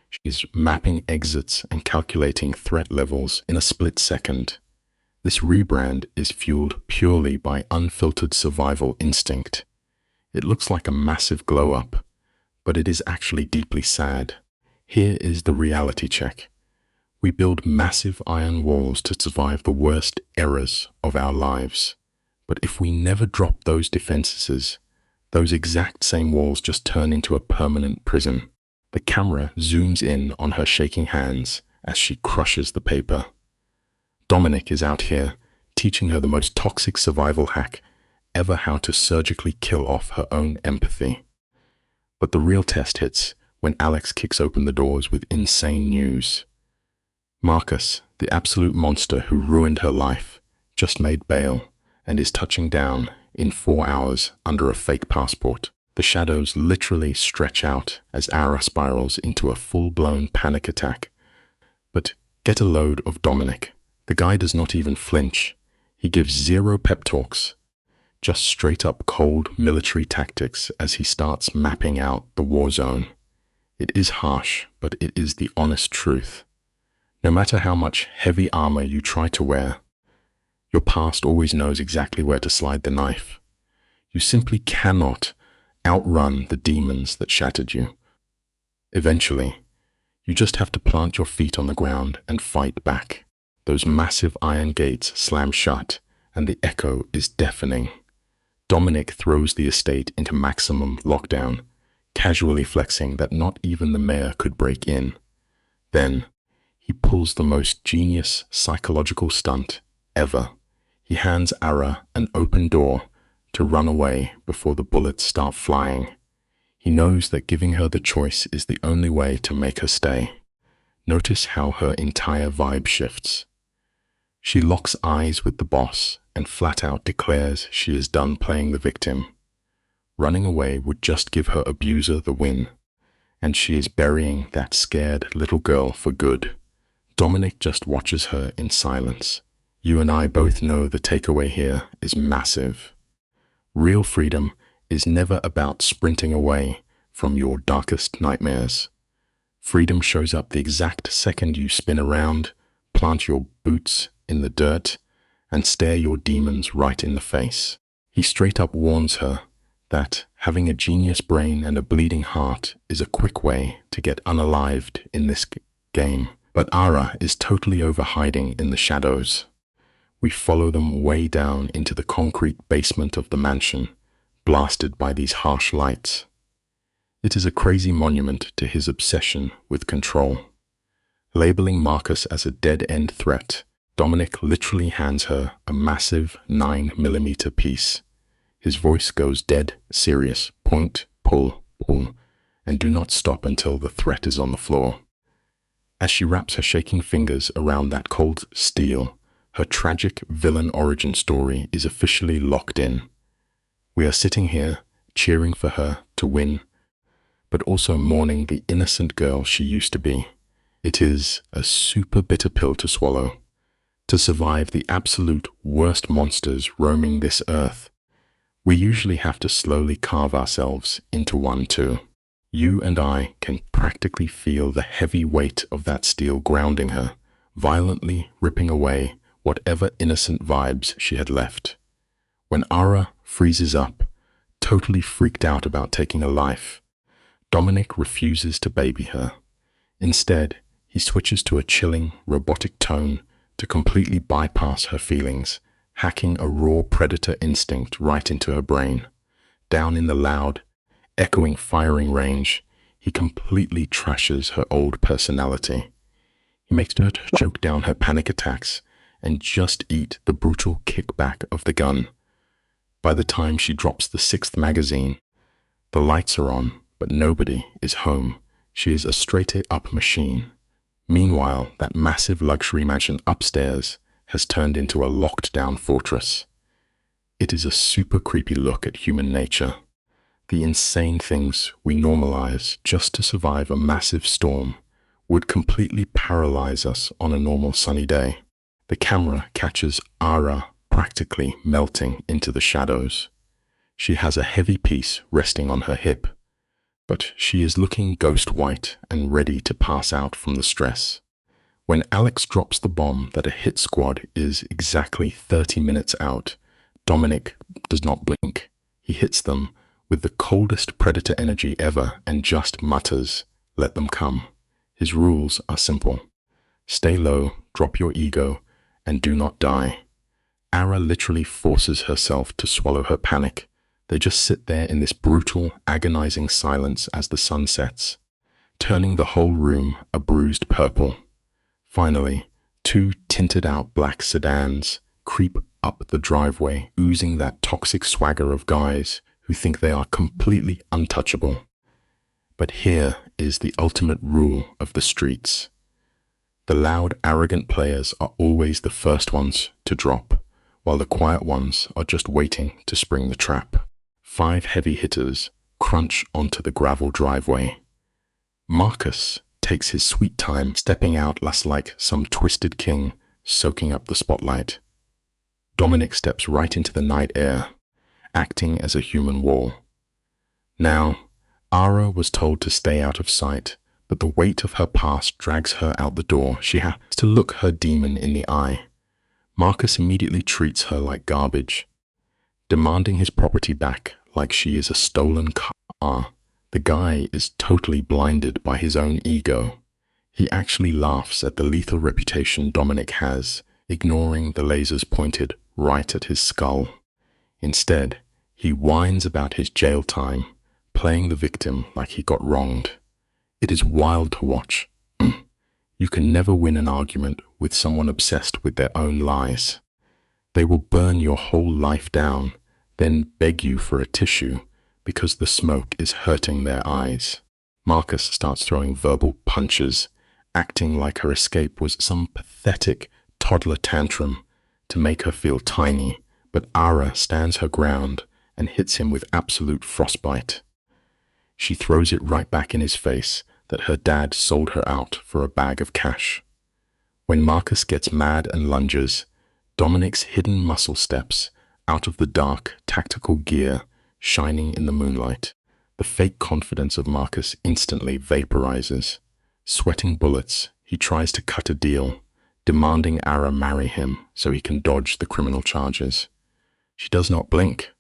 She's mapping exits and calculating threat levels in a split second. This rebrand is fueled purely by unfiltered survival instinct. It looks like a massive glow-up, but it is actually deeply sad. Here is the reality check. We build massive iron walls to survive the worst errors of our lives. But if we never drop those defenses, those exact same walls just turn into a permanent prison. The camera zooms in on her shaking hands as she crushes the paper. Dominic is out here teaching her the most toxic survival hack ever, how to surgically kill off her own empathy. But the real test hits when Alex kicks open the doors with insane news. Marcus, the absolute monster who ruined her life, just made bail and is touching down in 4 hours under a fake passport. The shadows literally stretch out as Ara spirals into a full-blown panic attack. But get a load of Dominic, The guy does not even flinch. He gives zero pep talks, just straight up cold military tactics as he starts mapping out the war zone. It is harsh, but it is the honest truth. No matter how much heavy armor you try to wear, your past always knows exactly where to slide the knife. You simply cannot outrun the demons that shattered you. Eventually, you just have to plant your feet on the ground and fight back. Those massive iron gates slam shut, and the echo is deafening. Dominic throws the estate into maximum lockdown, casually flexing that not even the mayor could break in. Then, he pulls the most genius psychological stunt ever. He hands Ara an open door to run away before the bullets start flying. He knows that giving her the choice is the only way to make her stay. Notice how her entire vibe shifts. She locks eyes with the boss and flat out declares she is done playing the victim. Running away would just give her abuser the win, and she is burying that scared little girl for good. Dominic just watches her in silence. You and I both know the takeaway here is massive. Real freedom is never about sprinting away from your darkest nightmares. Freedom shows up the exact second you spin around, plant your boots in the dirt, and stare your demons right in the face. He straight up warns her that having a genius brain and a bleeding heart is a quick way to get unalived in this game. But Ara is totally over hiding in the shadows. We follow them way down into the concrete basement of the mansion, blasted by these harsh lights. It is a crazy monument to his obsession with control. Labeling Marcus as a dead-end threat, Dominic literally hands her a massive 9mm piece. His voice goes dead serious, point, pull, pull, and do not stop until the threat is on the floor. As she wraps her shaking fingers around that cold steel, her tragic villain origin story is officially locked in. We are sitting here, cheering for her to win, but also mourning the innocent girl she used to be. It is a super bitter pill to swallow. To survive the absolute worst monsters roaming this earth, we usually have to slowly carve ourselves into one too. You and I can practically feel the heavy weight of that steel grounding her, violently ripping away whatever innocent vibes she had left. When Ara freezes up, totally freaked out about taking a life, Dominic refuses to baby her. Instead, he switches to a chilling, robotic tone to completely bypass her feelings, hacking a raw predator instinct right into her brain. Down in the loud, echoing firing range, he completely trashes her old personality. He makes her choke down her panic attacks and just eat the brutal kickback of the gun. By the time she drops the 6th magazine, the lights are on, but nobody is home. She is a straight-up machine. Meanwhile, that massive luxury mansion upstairs has turned into a locked-down fortress. It is a super creepy look at human nature. The insane things we normalize just to survive a massive storm would completely paralyze us on a normal sunny day. The camera catches Ara practically melting into the shadows. She has a heavy piece resting on her hip, but she is looking ghost white and ready to pass out from the stress. When Alex drops the bomb that a hit squad is exactly 30 minutes out, Dominic does not blink. He hits them with the coldest predator energy ever and just mutters, "Let them come." His rules are simple. Stay low, drop your ego, and do not die. Ara literally forces herself to swallow her panic. They just sit there in this brutal, agonizing silence as the sun sets, turning the whole room a bruised purple. Finally, 2 tinted-out black sedans creep up the driveway, oozing that toxic swagger of guys who think they are completely untouchable. But here is the ultimate rule of the streets. The loud, arrogant players are always the first ones to drop, while the quiet ones are just waiting to spring the trap. 5 heavy hitters crunch onto the gravel driveway. Marcus takes his sweet time stepping out less like some twisted king, soaking up the spotlight. Dominic steps right into the night air, acting as a human wall. Now, Ara was told to stay out of sight, but the weight of her past drags her out the door. She has to look her demon in the eye. Marcus immediately treats her like garbage, demanding his property back like she is a stolen car. The guy is totally blinded by his own ego. He actually laughs at the lethal reputation Dominic has, ignoring the lasers pointed right at his skull. Instead, he whines about his jail time, playing the victim like he got wronged. It is wild to watch. You can never win an argument with someone obsessed with their own lies. They will burn your whole life down, then beg you for a tissue because the smoke is hurting their eyes. Marcus starts throwing verbal punches, acting like her escape was some pathetic toddler tantrum to make her feel tiny, but Ara stands her ground and hits him with absolute frostbite. She throws it right back in his face that her dad sold her out for a bag of cash. When Marcus gets mad and lunges, Dominic's hidden muscle steps out of the dark, tactical gear shining in the moonlight. The fake confidence of Marcus instantly vaporizes. Sweating bullets, he tries to cut a deal, demanding Ara marry him so he can dodge the criminal charges. She does not blink.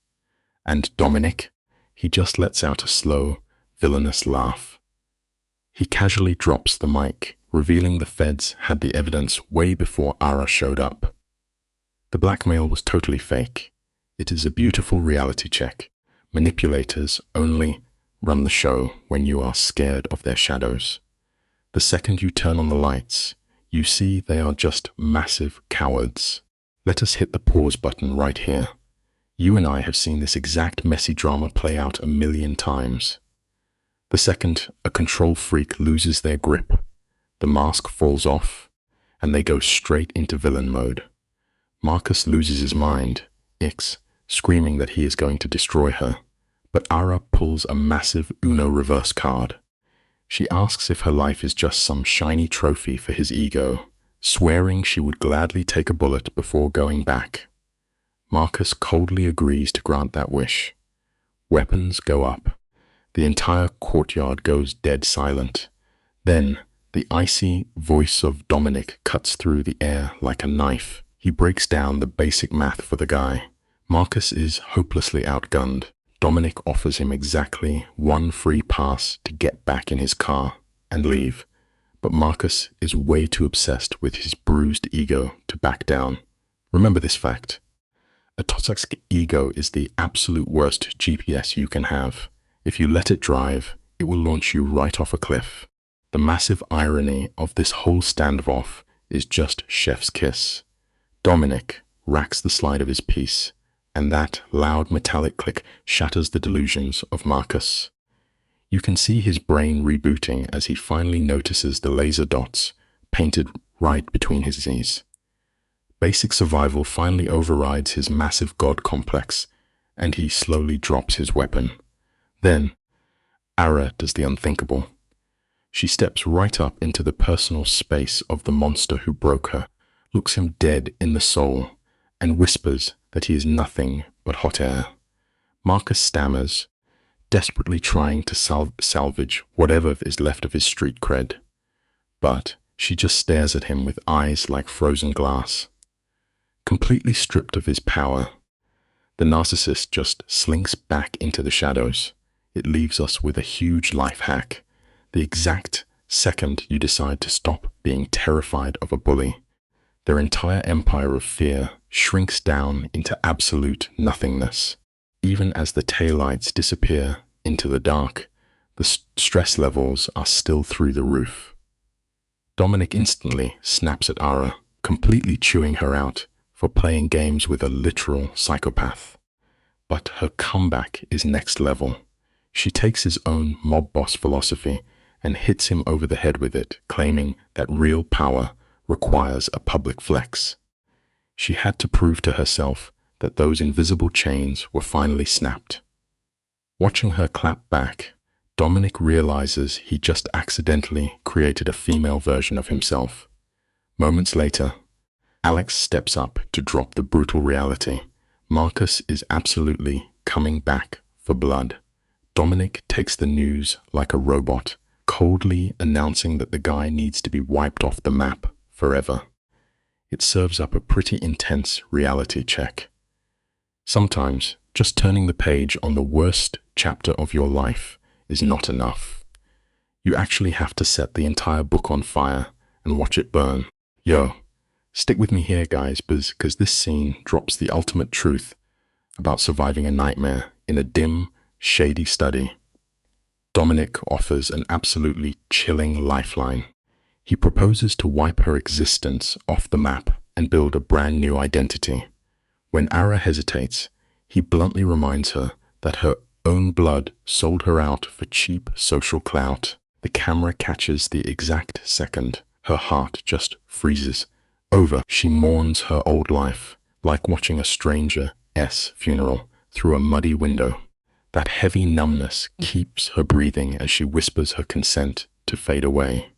And Dominic, he just lets out a slow, villainous laugh. He casually drops the mic, revealing the feds had the evidence way before Ara showed up. The blackmail was totally fake. It is a beautiful reality check. Manipulators only run the show when you are scared of their shadows. The second you turn on the lights, you see they are just massive cowards. Let us hit the pause button right here. You and I have seen this exact messy drama play out a million times. The second a control freak loses their grip, the mask falls off, and they go straight into villain mode. Marcus loses his mind, screaming that he is going to destroy her, but Ara pulls a massive Uno reverse card. She asks if her life is just some shiny trophy for his ego, swearing she would gladly take a bullet before going back. Marcus coldly agrees to grant that wish. Weapons go up. The entire courtyard goes dead silent. Then, the icy voice of Dominic cuts through the air like a knife. He breaks down the basic math for the guy. Marcus is hopelessly outgunned. Dominic offers him exactly one free pass to get back in his car and leave. But Marcus is way too obsessed with his bruised ego to back down. Remember this fact. A toxic ego is the absolute worst GPS you can have. If you let it drive, it will launch you right off a cliff. The massive irony of this whole standoff is just chef's kiss. Dominic racks the slide of his piece, and that loud metallic click shatters the delusions of Marcus. You can see his brain rebooting as he finally notices the laser dots painted right between his knees. Basic survival finally overrides his massive god complex, and he slowly drops his weapon. Then, Ara does the unthinkable. She steps right up into the personal space of the monster who broke her, looks him dead in the soul, and whispers that he is nothing but hot air. Marcus stammers, desperately trying to salvage whatever is left of his street cred. But she just stares at him with eyes like frozen glass. Completely stripped of his power, the narcissist just slinks back into the shadows. It leaves us with a huge life hack. The exact second you decide to stop being terrified of a bully, their entire empire of fear shrinks down into absolute nothingness. Even as the taillights disappear into the dark, the stress levels are still through the roof. Dominic instantly snaps at Ara, completely chewing her out for playing games with a literal psychopath. But her comeback is next level. She takes his own mob boss philosophy and hits him over the head with it, claiming that real power requires a public flex. She had to prove to herself that those invisible chains were finally snapped. Watching her clap back, Dominic realizes he just accidentally created a female version of himself. Moments later, Alex steps up to drop the brutal reality. Marcus is absolutely coming back for blood. Dominic takes the news like a robot, coldly announcing that the guy needs to be wiped off the map forever. It serves up a pretty intense reality check. Sometimes, just turning the page on the worst chapter of your life is not enough. You actually have to set the entire book on fire and watch it burn. Yo, stick with me here, guys, because this scene drops the ultimate truth about surviving a nightmare in a dim, shady study. Dominic offers an absolutely chilling lifeline. He proposes to wipe her existence off the map and build a brand new identity. When Ara hesitates, he bluntly reminds her that her own blood sold her out for cheap social clout. The camera catches the exact second. Her heart just freezes. Over, she mourns her old life, like watching a stranger's funeral through a muddy window. That heavy numbness keeps her breathing as she whispers her consent to fade away.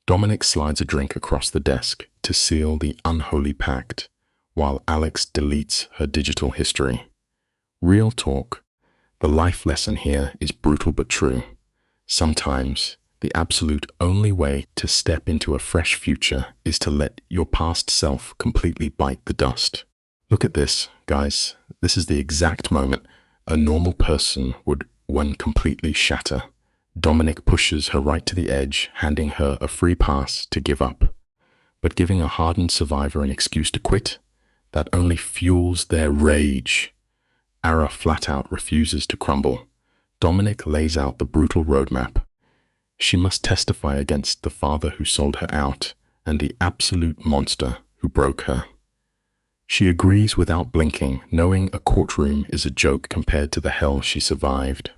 Dominic slides a drink across the desk to seal the unholy pact, while Alex deletes her digital history. Real talk, the life lesson here is brutal but true. Sometimes, the absolute only way to step into a fresh future is to let your past self completely bite the dust. Look at this, guys. This is the exact moment a normal person would completely shatter. Dominic pushes her right to the edge, handing her a free pass to give up. But giving a hardened survivor an excuse to quit, that only fuels their rage. Ara flat out refuses to crumble. Dominic lays out the brutal roadmap. She must testify against the father who sold her out and the absolute monster who broke her. She agrees without blinking, knowing a courtroom is a joke compared to the hell she survived.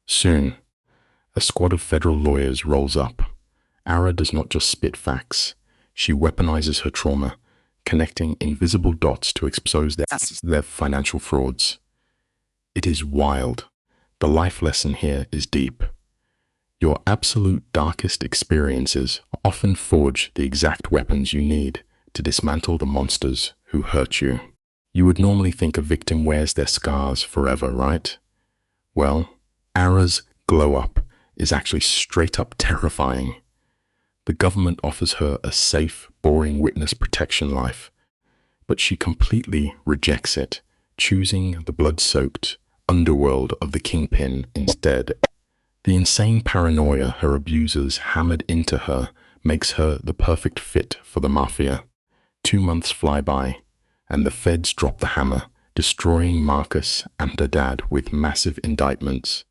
Soon, a squad of federal lawyers rolls up. Ara does not just spit facts. She weaponizes her trauma, connecting invisible dots to expose their financial frauds. It is wild. The life lesson here is deep. Your absolute darkest experiences often forge the exact weapons you need to dismantle the monsters who hurt you. You would normally think a victim wears their scars forever, right? Well, Ara's glow-up is actually straight up terrifying. The government offers her a safe, boring witness protection life, but she completely rejects it, choosing the blood-soaked underworld of the kingpin instead. The insane paranoia her abusers hammered into her makes her the perfect fit for the mafia. 2 months fly by, and the feds drop the hammer, destroying Marcus and her dad with massive indictments.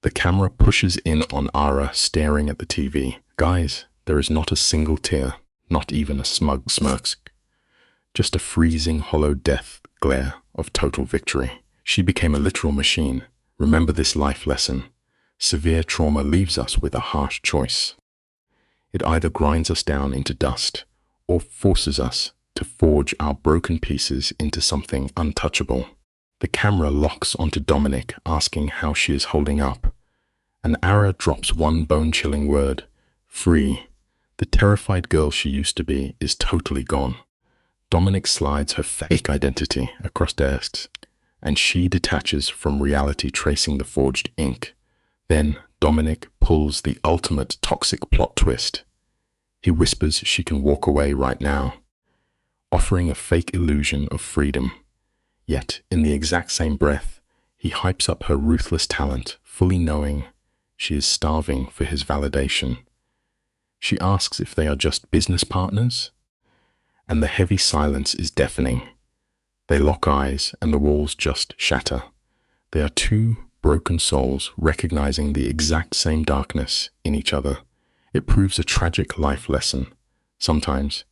The camera pushes in on Ara staring at the TV. Guys, there is not a single tear, not even a smug smirk. Just a freezing, hollow death glare of total victory. She became a literal machine. Remember this life lesson. Severe trauma leaves us with a harsh choice. It either grinds us down into dust or forces us to forge our broken pieces into something untouchable. The camera locks onto Dominic, asking how she is holding up. And Ara drops one bone-chilling word: free. The terrified girl she used to be is totally gone. Dominic slides her fake identity across desks, and she detaches from reality, tracing the forged ink. Then Dominic pulls the ultimate toxic plot twist. He whispers she can walk away right now, offering a fake illusion of freedom. Yet, in the exact same breath, he hypes up her ruthless talent, fully knowing she is starving for his validation. She asks if they are just business partners, and the heavy silence is deafening. They lock eyes, and the walls just shatter. They are two broken souls recognizing the exact same darkness in each other. It proves a tragic life lesson. Sometimes,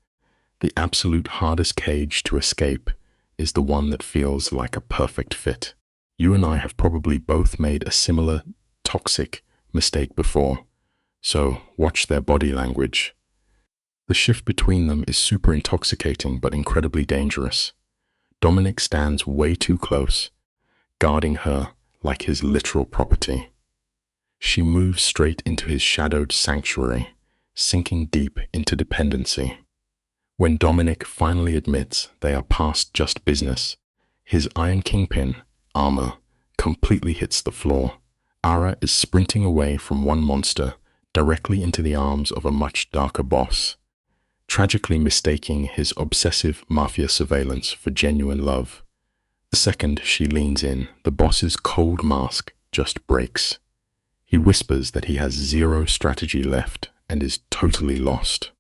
the absolute hardest cage to escape is the one that feels like a perfect fit. You and I have probably both made a similar toxic mistake before, so watch their body language. The shift between them is super intoxicating but incredibly dangerous. Dominic stands way too close, guarding her like his literal property. She moves straight into his shadowed sanctuary, sinking deep into dependency. When Dominic finally admits they are past just business, his Iron Kingpin armor completely hits the floor. Ara is sprinting away from one monster directly into the arms of a much darker boss, tragically mistaking his obsessive mafia surveillance for genuine love. The second she leans in, the boss's cold mask just breaks. He whispers that he has zero strategy left and is totally lost.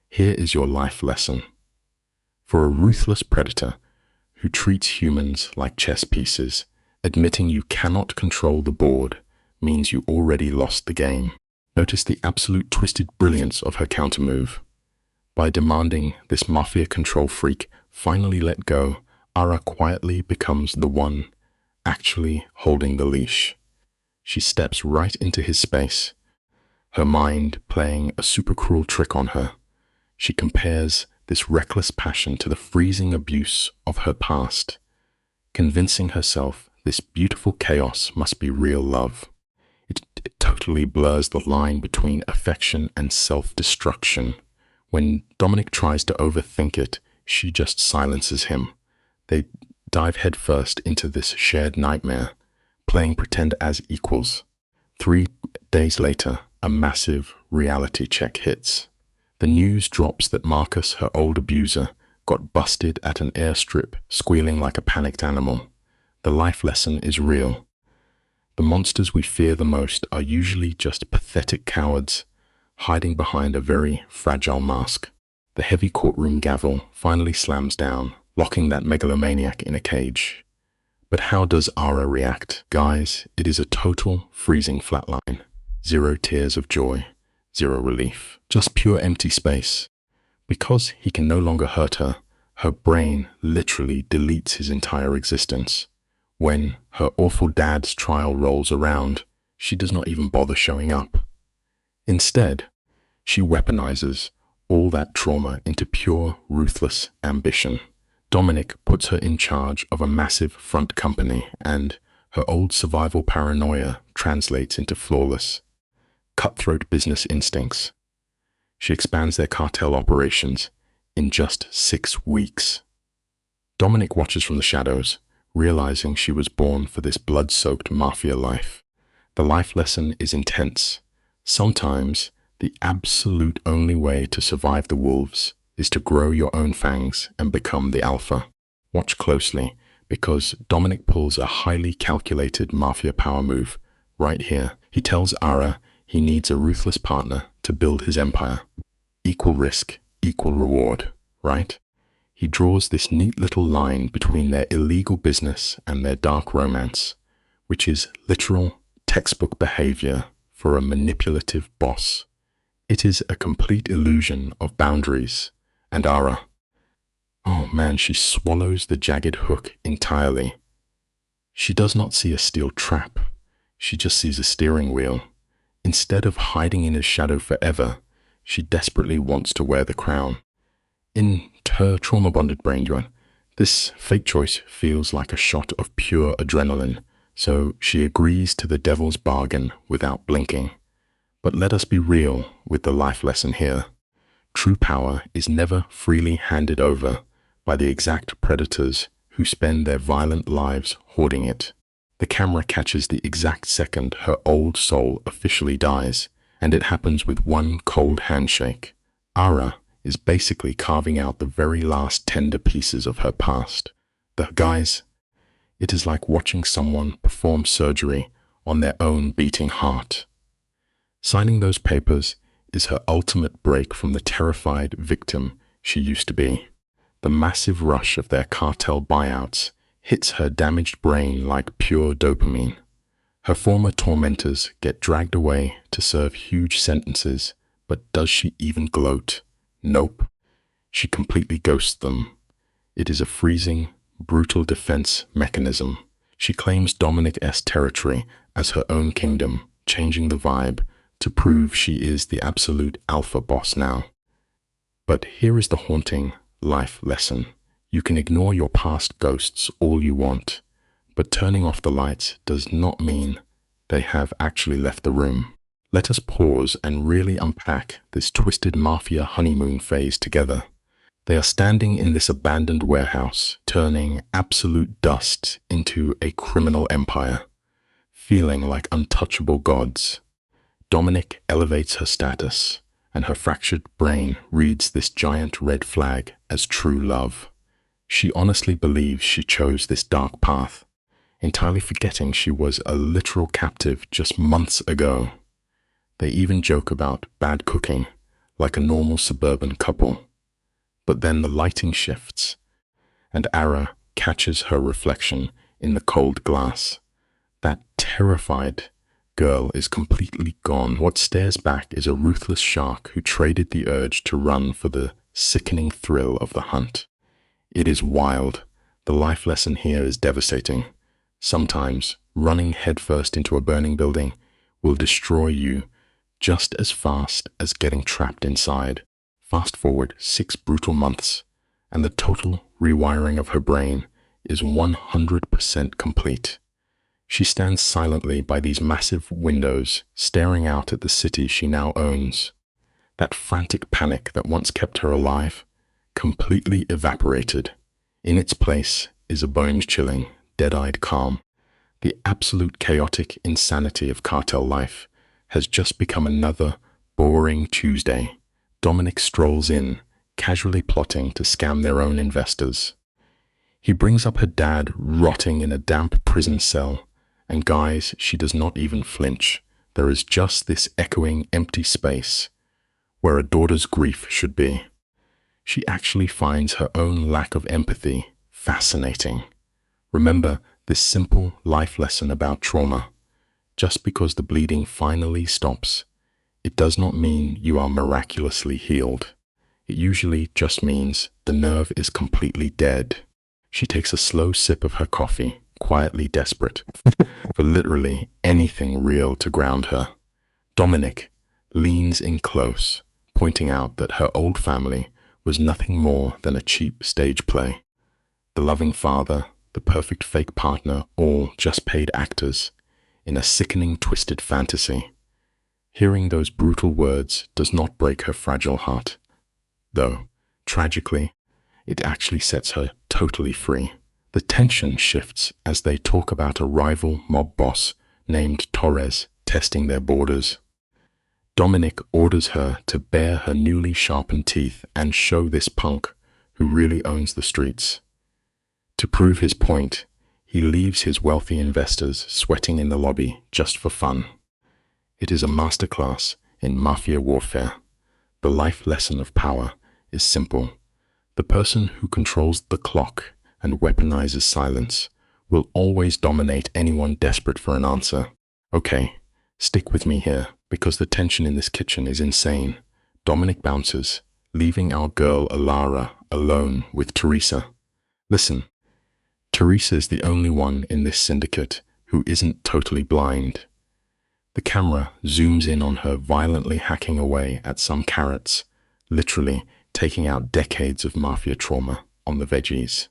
Here is your life lesson. For a ruthless predator who treats humans like chess pieces, admitting you cannot control the board means you already lost the game. Notice the absolute twisted brilliance of her countermove. By demanding this mafia control freak finally let go, Ara quietly becomes the one actually holding the leash. She steps right into his space, her mind playing a super cruel trick on her. She compares this reckless passion to the freezing abuse of her past, convincing herself this beautiful chaos must be real love. It totally blurs the line between affection and self-destruction. When Dominic tries to overthink it, she just silences him. They dive headfirst into this shared nightmare, playing pretend as equals. 3 days later, a massive reality check hits. The news drops that Marcus, her old abuser, got busted at an airstrip, squealing like a panicked animal. The life lesson is real. The monsters we fear the most are usually just pathetic cowards, hiding behind a very fragile mask. The heavy courtroom gavel finally slams down, locking that megalomaniac in a cage. But how does Ara react? Guys, it is a total freezing flatline. 0 tears of joy, 0 relief, just pure empty space. Because he can no longer hurt her, her brain literally deletes his entire existence. When her awful dad's trial rolls around, she does not even bother showing up. Instead, she weaponizes all that trauma into pure, ruthless ambition. Dominic puts her in charge of a massive front company, and her old survival paranoia translates into flawless, cutthroat business instincts. She expands their cartel operations in just 6 weeks. Dominic watches from the shadows, realizing she was born for this blood-soaked mafia life. The life lesson is intense. Sometimes, the absolute only way to survive the wolves is to grow your own fangs and become the alpha. Watch closely, because Dominic pulls a highly calculated mafia power move right here. He tells Ara he needs a ruthless partner to build his empire. Equal risk, equal reward, right? He draws this neat little line between their illegal business and their dark romance, which is literal textbook behavior for a manipulative boss. It is a complete illusion of boundaries, and Ara, oh man, she swallows the jagged hook entirely. She does not see a steel trap, she just sees a steering wheel. Instead of hiding in his shadow forever, she desperately wants to wear the crown. In her trauma-bonded brain, this fake choice feels like a shot of pure adrenaline, so she agrees to the devil's bargain without blinking. But let us be real with the life lesson here. True power is never freely handed over by the exact predators who spend their violent lives hoarding it. The camera catches the exact second her old soul officially dies, and it happens with one cold handshake. Ara is basically carving out the very last tender pieces of her past. Guys, it is like watching someone perform surgery on their own beating heart. Signing those papers is her ultimate break from the terrified victim she used to be. The massive rush of their cartel buyouts hits her damaged brain like pure dopamine. Her former tormentors get dragged away to serve huge sentences, but does she even gloat? Nope. She completely ghosts them. It is a freezing, brutal defense mechanism. She claims Dominic-S territory as her own kingdom, changing the vibe to prove she is the absolute alpha boss now. But here is the haunting life lesson. You can ignore your past ghosts all you want, but turning off the lights does not mean they have actually left the room. Let us pause and really unpack this twisted mafia honeymoon phase together. They are standing in this abandoned warehouse, turning absolute dust into a criminal empire, feeling like untouchable gods. Dominic elevates her status, and her fractured brain reads this giant red flag as true love. She honestly believes she chose this dark path, entirely forgetting she was a literal captive just months ago. They even joke about bad cooking, like a normal suburban couple. But then the lighting shifts, and Ara catches her reflection in the cold glass. That terrified girl is completely gone. What stares back is a ruthless shark who traded the urge to run for the sickening thrill of the hunt. It is wild. The life lesson here is devastating. Sometimes running headfirst into a burning building will destroy you just as fast as getting trapped inside. Fast forward 6 brutal months, and the total rewiring of her brain is 100% complete. She stands silently by these massive windows, staring out at the city she now owns. That frantic panic that once kept her alive, completely evaporated. In its place is a bone-chilling, dead-eyed calm. The absolute chaotic insanity of cartel life has just become another boring Tuesday. Dominic strolls in, casually plotting to scam their own investors. He brings up her dad rotting in a damp prison cell, and guys, she does not even flinch. There is just this echoing empty space where a daughter's grief should be. She actually finds her own lack of empathy fascinating. Remember this simple life lesson about trauma. Just because the bleeding finally stops, it does not mean you are miraculously healed. It usually just means the nerve is completely dead. She takes a slow sip of her coffee, quietly desperate for literally anything real to ground her. Dominic leans in close, pointing out that her old family was nothing more than a cheap stage play. The loving father, the perfect fake partner, all just paid actors in a sickening, twisted fantasy. Hearing those brutal words does not break her fragile heart, though, tragically, it actually sets her totally free. The tension shifts as they talk about a rival mob boss named Torres testing their borders. Dominic orders her to bare her newly sharpened teeth and show this punk who really owns the streets. To prove his point, he leaves his wealthy investors sweating in the lobby just for fun. It is a masterclass in mafia warfare. The life lesson of power is simple. The person who controls the clock and weaponizes silence will always dominate anyone desperate for an answer. Okay, stick with me here, because the tension in this kitchen is insane. Dominic bounces, leaving our girl Alara alone with Teresa. Listen, Teresa is the only one in this syndicate who isn't totally blind. The camera zooms in on her violently hacking away at some carrots, literally taking out decades of mafia trauma on the veggies.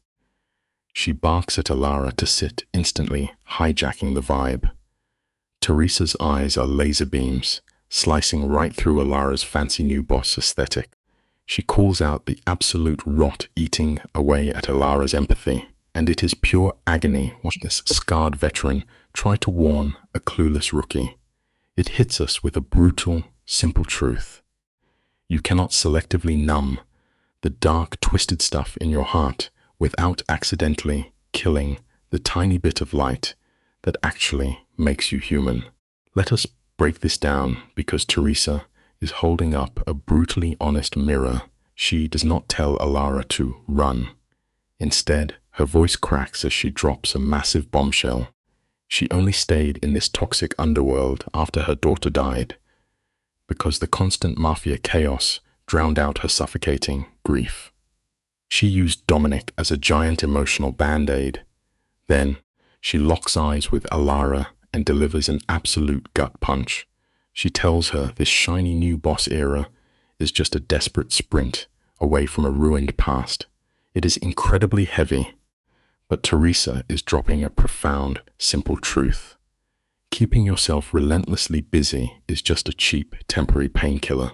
She barks at Alara to sit, instantly hijacking the vibe. Teresa's eyes are laser beams, slicing right through Alara's fancy new boss aesthetic. She calls out the absolute rot eating away at Alara's empathy, and it is pure agony watching this scarred veteran try to warn a clueless rookie. It hits us with a brutal, simple truth. You cannot selectively numb the dark, twisted stuff in your heart without accidentally killing the tiny bit of light that actually makes you human. Let us break this down, because Teresa is holding up a brutally honest mirror. She does not tell Alara to run. Instead, her voice cracks as she drops a massive bombshell. She only stayed in this toxic underworld after her daughter died, because the constant mafia chaos drowned out her suffocating grief. She used Dominic as a giant emotional band-aid. Then, she locks eyes with Alara and delivers an absolute gut punch. She tells her this shiny new boss era is just a desperate sprint away from a ruined past. It is incredibly heavy, but Teresa is dropping a profound, simple truth. Keeping yourself relentlessly busy is just a cheap, temporary painkiller.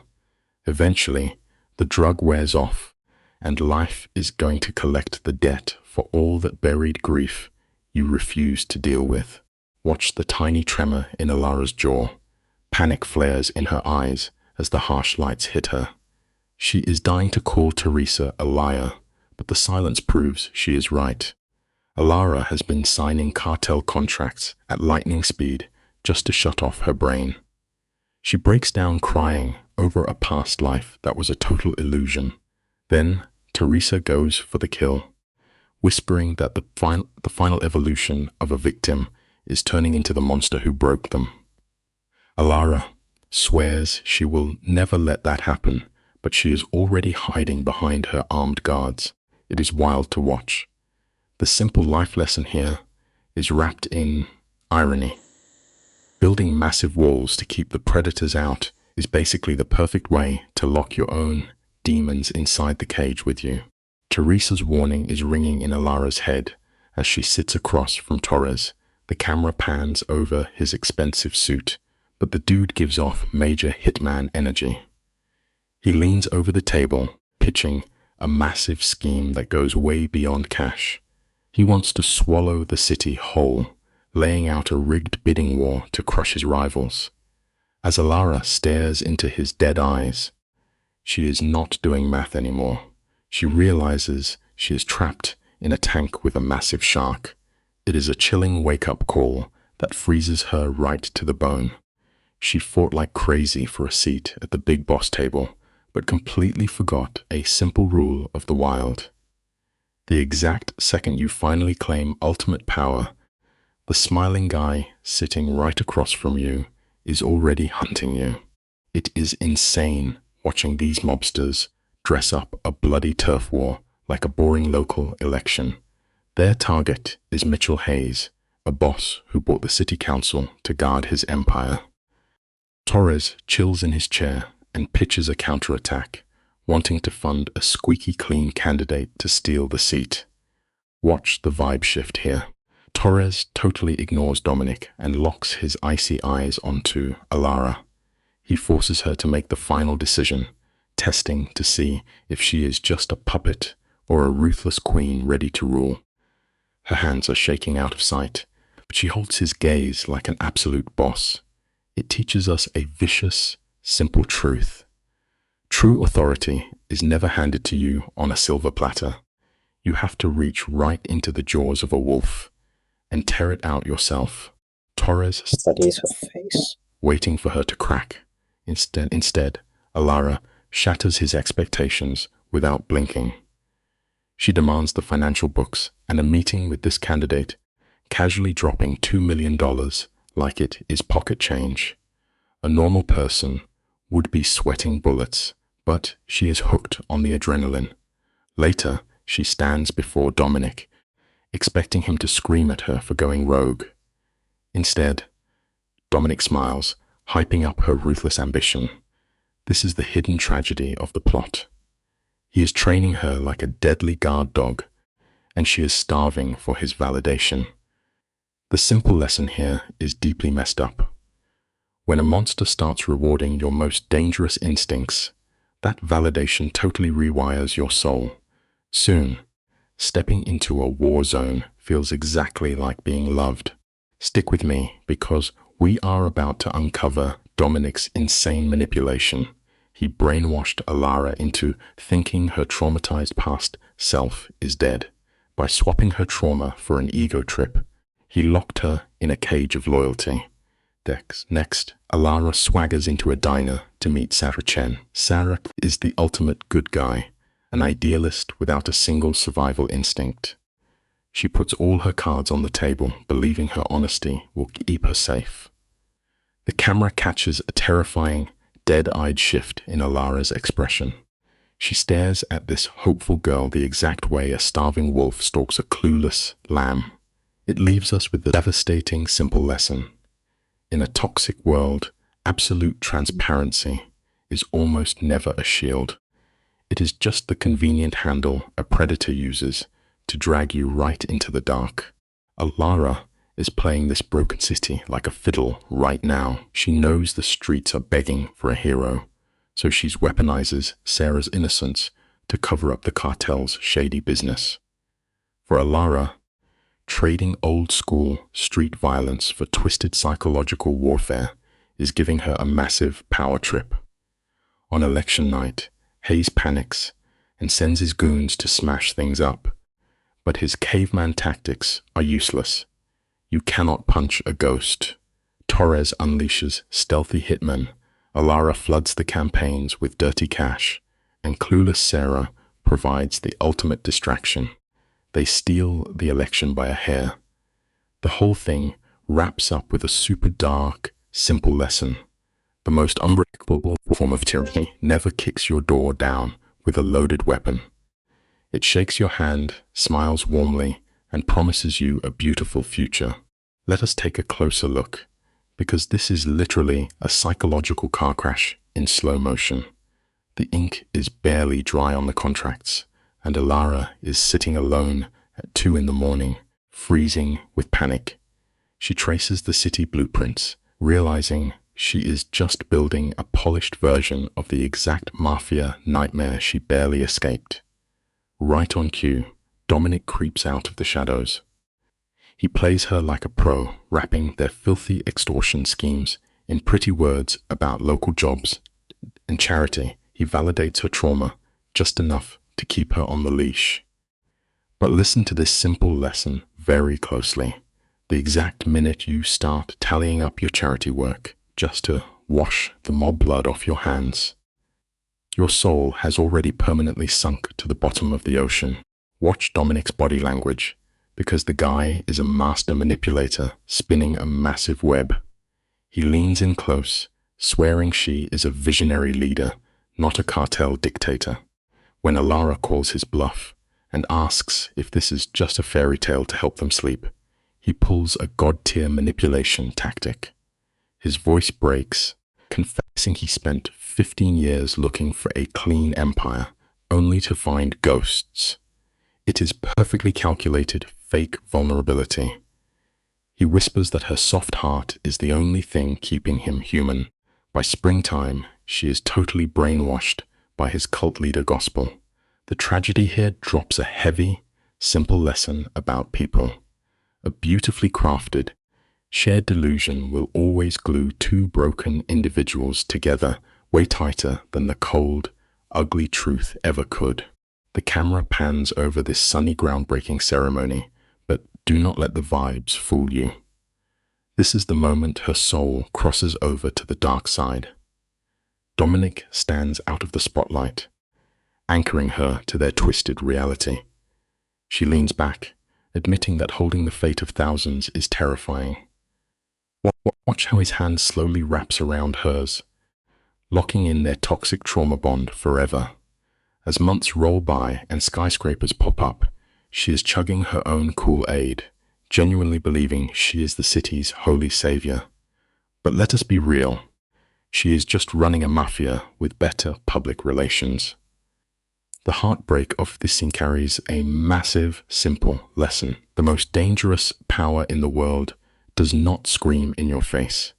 Eventually, the drug wears off, and life is going to collect the debt for all that buried grief you refuse to deal with. Watch the tiny tremor in Alara's jaw. Panic flares in her eyes as the harsh lights hit her. She is dying to call Teresa a liar, but the silence proves she is right. Alara has been signing cartel contracts at lightning speed just to shut off her brain. She breaks down crying over a past life that was a total illusion. Then Teresa goes for the kill, whispering that the final evolution of a victim is turning into the monster who broke them. Alara swears she will never let that happen, but she is already hiding behind her armed guards. It is wild to watch. The simple life lesson here is wrapped in irony. Building massive walls to keep the predators out is basically the perfect way to lock your own demons inside the cage with you. Teresa's warning is ringing in Alara's head as she sits across from Torres. The camera pans over his expensive suit, but the dude gives off major hitman energy. He leans over the table, pitching a massive scheme that goes way beyond cash. He wants to swallow the city whole, laying out a rigged bidding war to crush his rivals. As Alara stares into his dead eyes, she is not doing math anymore. She realizes she is trapped in a tank with a massive shark. It is a chilling wake-up call that freezes her right to the bone. She fought like crazy for a seat at the big boss table, but completely forgot a simple rule of the wild. The exact second you finally claim ultimate power, the smiling guy sitting right across from you is already hunting you. It is insane watching these mobsters dress up a bloody turf war like a boring local election. Their target is Mitchell Hayes, a boss who bought the city council to guard his empire. Torres chills in his chair and pitches a counterattack, wanting to fund a squeaky clean candidate to steal the seat. Watch the vibe shift here. Torres totally ignores Dominic and locks his icy eyes onto Alara. He forces her to make the final decision, testing to see if she is just a puppet or a ruthless queen ready to rule. Her hands are shaking out of sight, but she holds his gaze like an absolute boss. It teaches us a vicious, simple truth. True authority is never handed to you on a silver platter. You have to reach right into the jaws of a wolf and tear it out yourself. Torres studies her face, waiting for her to crack. Instead, Alara shatters his expectations without blinking. She demands the financial books and a meeting with this candidate, casually dropping $2 million like it is pocket change. A normal person would be sweating bullets, but she is hooked on the adrenaline. Later, she stands before Dominic, expecting him to scream at her for going rogue. Instead, Dominic smiles, hyping up her ruthless ambition. This is the hidden tragedy of the plot. He is training her like a deadly guard dog, and she is starving for his validation. The simple lesson here is deeply messed up. When a monster starts rewarding your most dangerous instincts, that validation totally rewires your soul. Soon, stepping into a war zone feels exactly like being loved. Stick with me, because we are about to uncover Dominic's insane manipulation. He brainwashed Alara into thinking her traumatized past self is dead. By swapping her trauma for an ego trip, he locked her in a cage of loyalty. Next, Alara swaggers into a diner to meet Sarah Chen. Sarah is the ultimate good guy, an idealist without a single survival instinct. She puts all her cards on the table, believing her honesty will keep her safe. The camera catches a terrifying, dead-eyed shift in Alara's expression. She stares at this hopeful girl the exact way a starving wolf stalks a clueless lamb. It leaves us with the devastating, simple lesson. In a toxic world, absolute transparency is almost never a shield. It is just the convenient handle a predator uses to drag you right into the dark. Alara is playing this broken city like a fiddle right now. She knows the streets are begging for a hero, so she weaponizes Sarah's innocence to cover up the cartel's shady business. For Alara, trading old-school street violence for twisted psychological warfare is giving her a massive power trip. On election night, Hayes panics and sends his goons to smash things up. But his caveman tactics are useless. You cannot punch a ghost. Torres unleashes stealthy hitmen, Alara floods the campaigns with dirty cash, and clueless Sarah provides the ultimate distraction. They steal the election by a hair. The whole thing wraps up with a super dark, simple lesson. The most unbreakable form of tyranny never kicks your door down with a loaded weapon. It shakes your hand, smiles warmly, and promises you a beautiful future. Let us take a closer look, because this is literally a psychological car crash in slow motion. The ink is barely dry on the contracts, and Alara is sitting alone at 2 a.m, freezing with panic. She traces the city blueprints, realizing she is just building a polished version of the exact mafia nightmare she barely escaped. Right on cue, Dominic creeps out of the shadows. He plays her like a pro, wrapping their filthy extortion schemes in pretty words about local jobs and charity. He validates her trauma just enough to keep her on the leash. But listen to this simple lesson very closely. The exact minute you start tallying up your charity work just to wash the mob blood off your hands, your soul has already permanently sunk to the bottom of the ocean. Watch Dominic's body language, because the guy is a master manipulator spinning a massive web. He leans in close, swearing she is a visionary leader, not a cartel dictator. When Alara calls his bluff and asks if this is just a fairy tale to help them sleep, he pulls a god-tier manipulation tactic. His voice breaks, confessing he spent 15 years looking for a clean empire, only to find ghosts. It is perfectly calculated fake vulnerability. He whispers that her soft heart is the only thing keeping him human. By springtime, she is totally brainwashed by his cult leader gospel. The tragedy here drops a heavy, simple lesson about people. A beautifully crafted, shared delusion will always glue two broken individuals together way tighter than the cold, ugly truth ever could. The camera pans over this sunny groundbreaking ceremony, but do not let the vibes fool you. This is the moment her soul crosses over to the dark side. Dominic stands out of the spotlight, anchoring her to their twisted reality. She leans back, admitting that holding the fate of thousands is terrifying. Watch how his hand slowly wraps around hers, locking in their toxic trauma bond forever. As months roll by and skyscrapers pop up, she is chugging her own Kool-Aid, genuinely believing she is the city's holy savior. But let us be real, she is just running a mafia with better public relations. The heartbreak of this scene carries a massive, simple lesson. The most dangerous power in the world does not scream in your face.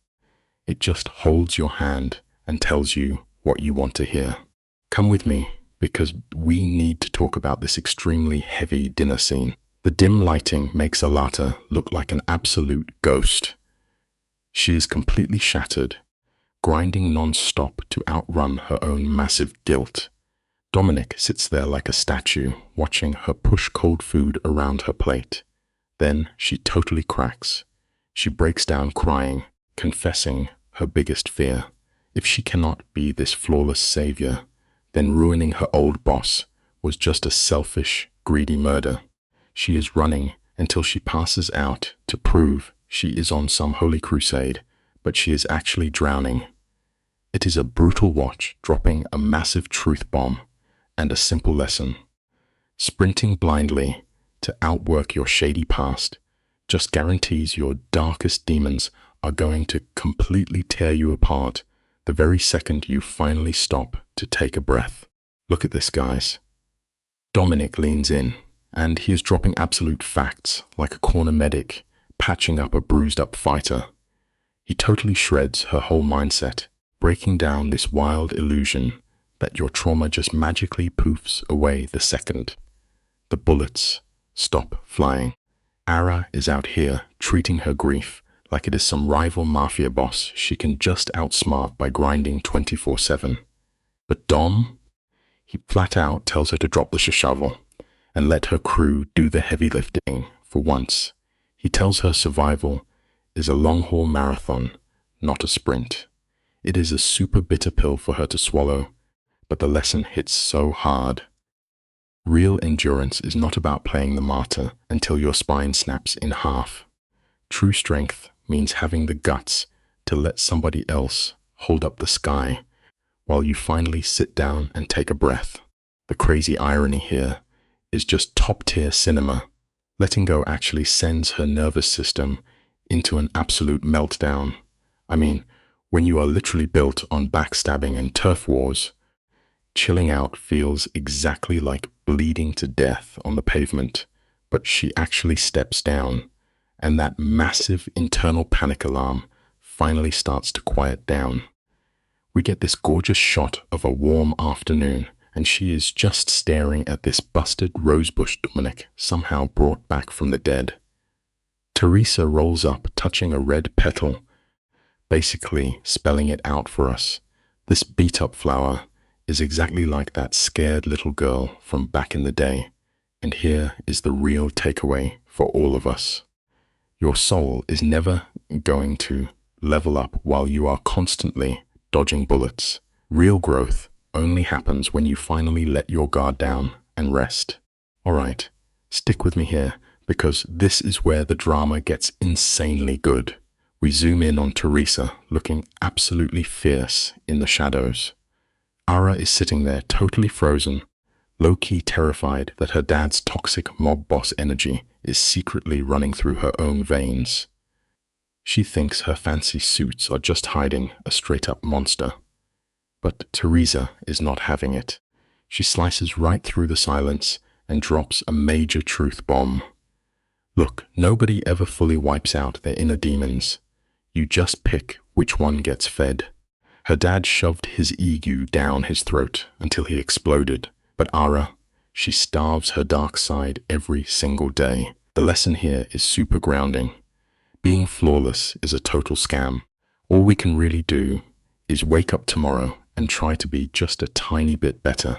It just holds your hand and tells you what you want to hear. Come with me, because we need to talk about this extremely heavy dinner scene. The dim lighting makes Alata look like an absolute ghost. She is completely shattered, grinding non-stop to outrun her own massive guilt. Dominic sits there like a statue, watching her push cold food around her plate. Then she totally cracks. She breaks down crying, confessing her biggest fear. If she cannot be this flawless savior, then ruining her old boss was just a selfish, greedy murder. She is running until she passes out to prove she is on some holy crusade, but she is actually drowning. It is a brutal watch, dropping a massive truth bomb and a simple lesson. Sprinting blindly to outwork your shady past just guarantees your darkest demons are going to completely tear you apart the very second you finally stop to take a breath. Look at this, guys. Dominic leans in, and he is dropping absolute facts like a corner medic patching up a bruised up fighter. He totally shreds her whole mindset, breaking down this wild illusion that your trauma just magically poofs away the second the bullets stop flying. Ara is out here treating her grief like it is some rival mafia boss she can just outsmart by grinding 24/7. But Dom, he flat out tells her to drop the shovel and let her crew do the heavy lifting for once. He tells her survival is a long-haul marathon, not a sprint. It is a super bitter pill for her to swallow, but the lesson hits so hard. Real endurance is not about playing the martyr until your spine snaps in half. True strength means having the guts to let somebody else hold up the sky while you finally sit down and take a breath. The crazy irony here is just top-tier cinema. Letting go actually sends her nervous system into an absolute meltdown. I mean, when you are literally built on backstabbing and turf wars, chilling out feels exactly like bleeding to death on the pavement. But she actually steps down, and that massive internal panic alarm finally starts to quiet down. We get this gorgeous shot of a warm afternoon, and she is just staring at this busted rosebush Dominic somehow brought back from the dead. Teresa rolls up, touching a red petal, basically spelling it out for us. This beat-up flower is exactly like that scared little girl from back in the day. And here is the real takeaway for all of us. Your soul is never going to level up while you are constantly dodging bullets. Real growth only happens when you finally let your guard down and rest. All right, stick with me here, because this is where the drama gets insanely good. We zoom in on Teresa, looking absolutely fierce in the shadows. Ara is sitting there totally frozen, low-key terrified that her dad's toxic mob boss energy is secretly running through her own veins. She thinks her fancy suits are just hiding a straight-up monster. But Teresa is not having it. She slices right through the silence and drops a major truth bomb. Look, nobody ever fully wipes out their inner demons. You just pick which one gets fed. Her dad shoved his ego down his throat until he exploded. But Ara, she starves her dark side every single day. The lesson here is super grounding. Being flawless is a total scam. All we can really do is wake up tomorrow and try to be just a tiny bit better.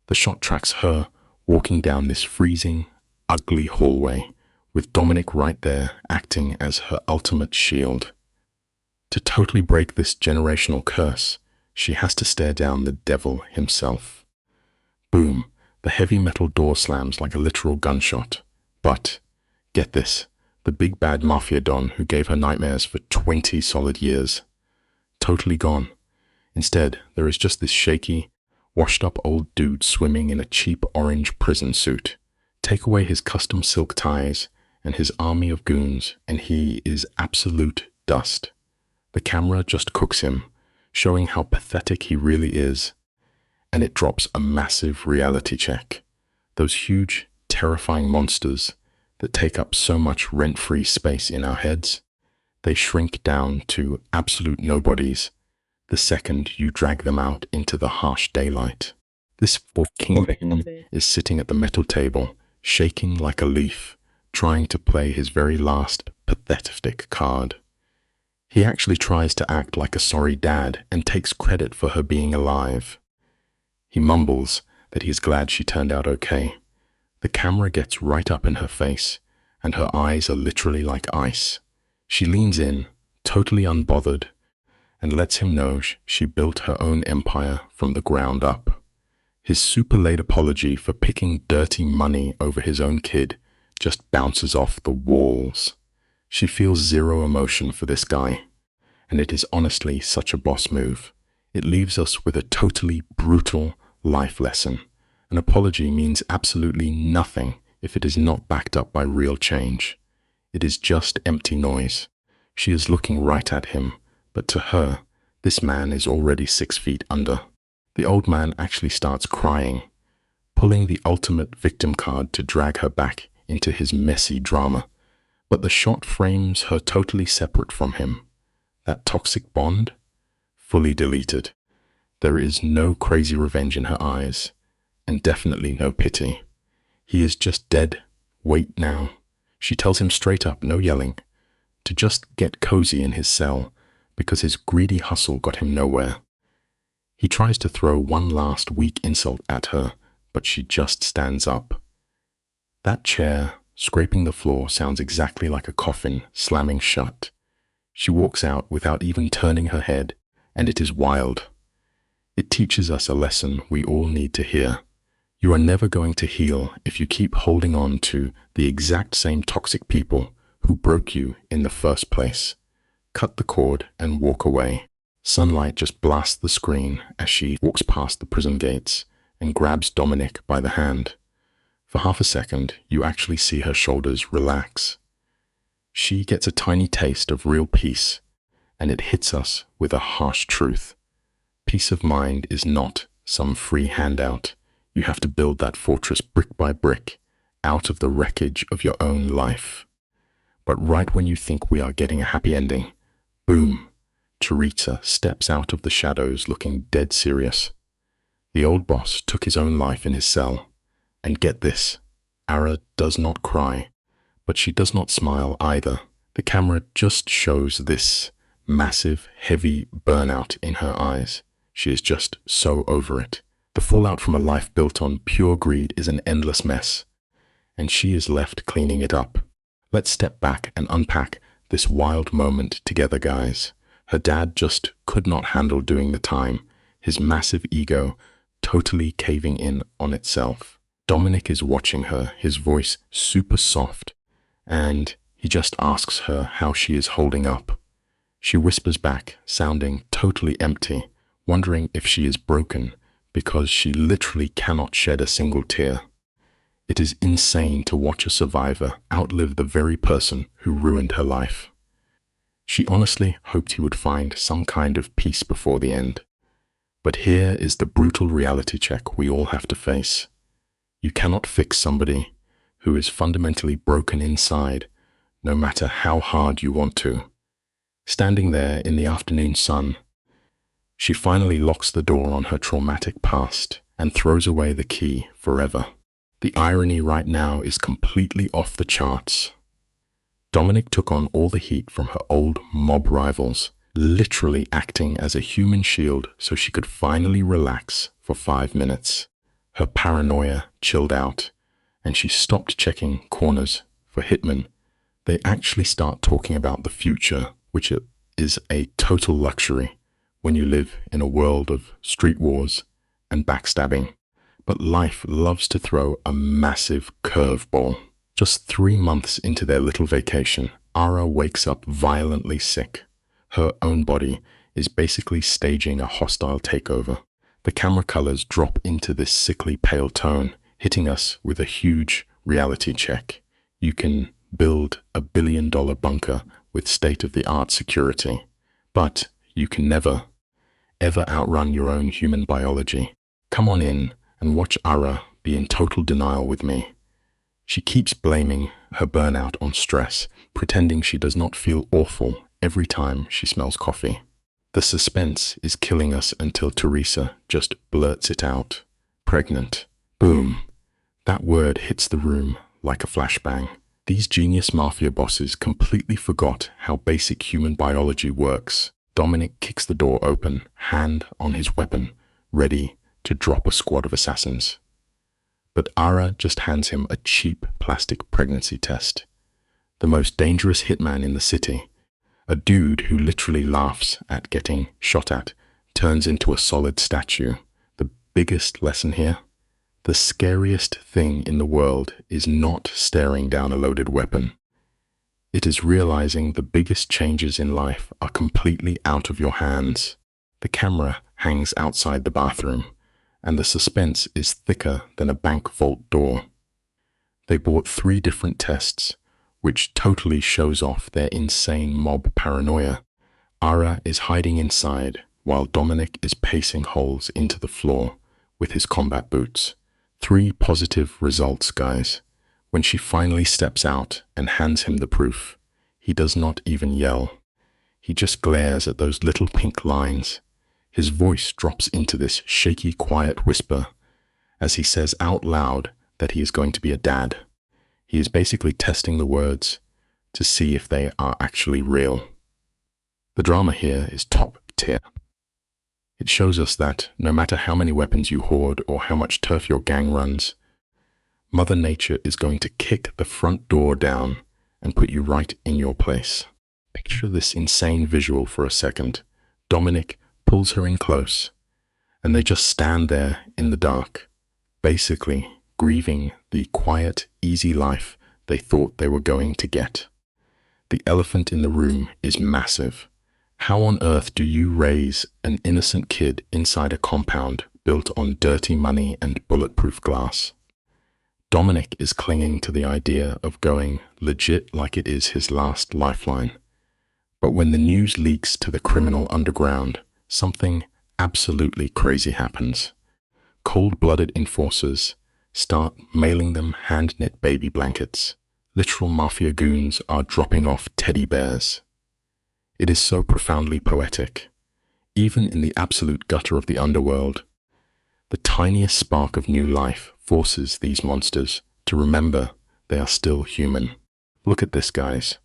The shot tracks her walking down this freezing, ugly hallway, with Dominic right there acting as her ultimate shield. To totally break this generational curse, she has to stare down the devil himself. Boom, the heavy metal door slams like a literal gunshot. But, get this, the big bad mafia don who gave her nightmares for 20 solid years, totally gone. Instead, there is just this shaky, washed-up old dude swimming in a cheap orange prison suit. Take away his custom silk ties and his army of goons, and he is absolute dust. The camera just cooks him, showing how pathetic he really is. And it drops a massive reality check. Those huge, terrifying monsters that take up so much rent-free space in our heads, they shrink down to absolute nobodies the second you drag them out into the harsh daylight. This kingpin is sitting at the metal table, shaking like a leaf, trying to play his very last pathetic card. He actually tries to act like a sorry dad and takes credit for her being alive. He mumbles that he's glad she turned out okay. The camera gets right up in her face, and her eyes are literally like ice. She leans in, totally unbothered, and lets him know she built her own empire from the ground up. His super late apology for picking dirty money over his own kid just bounces off the walls. She feels zero emotion for this guy, and it is honestly such a boss move. It leaves us with a totally brutal life lesson. An apology means absolutely nothing if it is not backed up by real change. It is just empty noise. She is looking right at him, but to her, this man is already 6 feet under. The old man actually starts crying, pulling the ultimate victim card to drag her back into his messy drama. But the shot frames her totally separate from him. That toxic bond? Fully deleted. There is no crazy revenge in her eyes, and definitely no pity. He is just dead. Wait now. She tells him straight up, no yelling, to just get cozy in his cell because his greedy hustle got him nowhere. He tries to throw one last weak insult at her, but she just stands up. That chair scraping the floor sounds exactly like a coffin slamming shut. She walks out without even turning her head, and it is wild. It teaches us a lesson we all need to hear. You are never going to heal if you keep holding on to the exact same toxic people who broke you in the first place. Cut the cord and walk away. Sunlight just blasts the screen as she walks past the prison gates and grabs Dominic by the hand. For half a second, you actually see her shoulders relax. She gets a tiny taste of real peace, and it hits us with a harsh truth. Peace of mind is not some free handout. You have to build that fortress brick by brick out of the wreckage of your own life. But right when you think we are getting a happy ending, boom, Teresa steps out of the shadows looking dead serious. The old boss took his own life in his cell. And get this, Ara does not cry, but she does not smile either. The camera just shows this massive, heavy burnout in her eyes. She is just so over it. The fallout from a life built on pure greed is an endless mess, and she is left cleaning it up. Let's step back and unpack this wild moment together, guys. Her dad just could not handle doing the time, his massive ego totally caving in on itself. Dominic is watching her, his voice super soft, and he just asks her how she is holding up. She whispers back, sounding totally empty, wondering if she is broken because she literally cannot shed a single tear. It is insane to watch a survivor outlive the very person who ruined her life. She honestly hoped he would find some kind of peace before the end. But here is the brutal reality check we all have to face. You cannot fix somebody who is fundamentally broken inside, no matter how hard you want to. Standing there in the afternoon sun, she finally locks the door on her traumatic past and throws away the key forever. The irony right now is completely off the charts. Dominic took on all the heat from her old mob rivals, literally acting as a human shield so she could finally relax for 5 minutes. Her paranoia chilled out, and she stopped checking corners for hitmen. They actually start talking about the future, which is a total luxury when you live in a world of street wars and backstabbing. But life loves to throw a massive curveball. Just 3 months into their little vacation, Ara wakes up violently sick. Her own body is basically staging a hostile takeover. The camera colors drop into this sickly pale tone, hitting us with a huge reality check. You can build a billion-dollar bunker with state-of-the-art security, but you can never, ever outrun your own human biology. Come on in and watch Ara be in total denial with me. She keeps blaming her burnout on stress, pretending she does not feel awful every time she smells coffee. The suspense is killing us until Teresa just blurts it out. Pregnant. Boom. That word hits the room like a flashbang. These genius mafia bosses completely forgot how basic human biology works. Dominic kicks the door open, hand on his weapon, ready to drop a squad of assassins. But Ara just hands him a cheap plastic pregnancy test. The most dangerous hitman in the city, a dude who literally laughs at getting shot at, turns into a solid statue. The biggest lesson here? The scariest thing in the world is not staring down a loaded weapon. It is realizing the biggest changes in life are completely out of your hands. The camera hangs outside the bathroom, and the suspense is thicker than a bank vault door. They bought 3 different tests, which totally shows off their insane mob paranoia. Ara is hiding inside, while Dominic is pacing holes into the floor with his combat boots. 3 positive results, guys. When she finally steps out and hands him the proof, he does not even yell. He just glares at those little pink lines. His voice drops into this shaky, quiet whisper as he says out loud that he is going to be a dad. He is basically testing the words to see if they are actually real. The drama here is top tier. It shows us that no matter how many weapons you hoard or how much turf your gang runs, Mother Nature is going to kick the front door down and put you right in your place. Picture this insane visual for a second. Dominic pulls her in close, and they just stand there in the dark, basically grieving the quiet, easy life they thought they were going to get. The elephant in the room is massive. How on earth do you raise an innocent kid inside a compound built on dirty money and bulletproof glass? Dominic is clinging to the idea of going legit like it is his last lifeline. But when the news leaks to the criminal underground, something absolutely crazy happens. Cold-blooded enforcers start mailing them hand-knit baby blankets. Literal mafia goons are dropping off teddy bears. It is so profoundly poetic. Even in the absolute gutter of the underworld, the tiniest spark of new life forces these monsters to remember they are still human. Look at this, guys.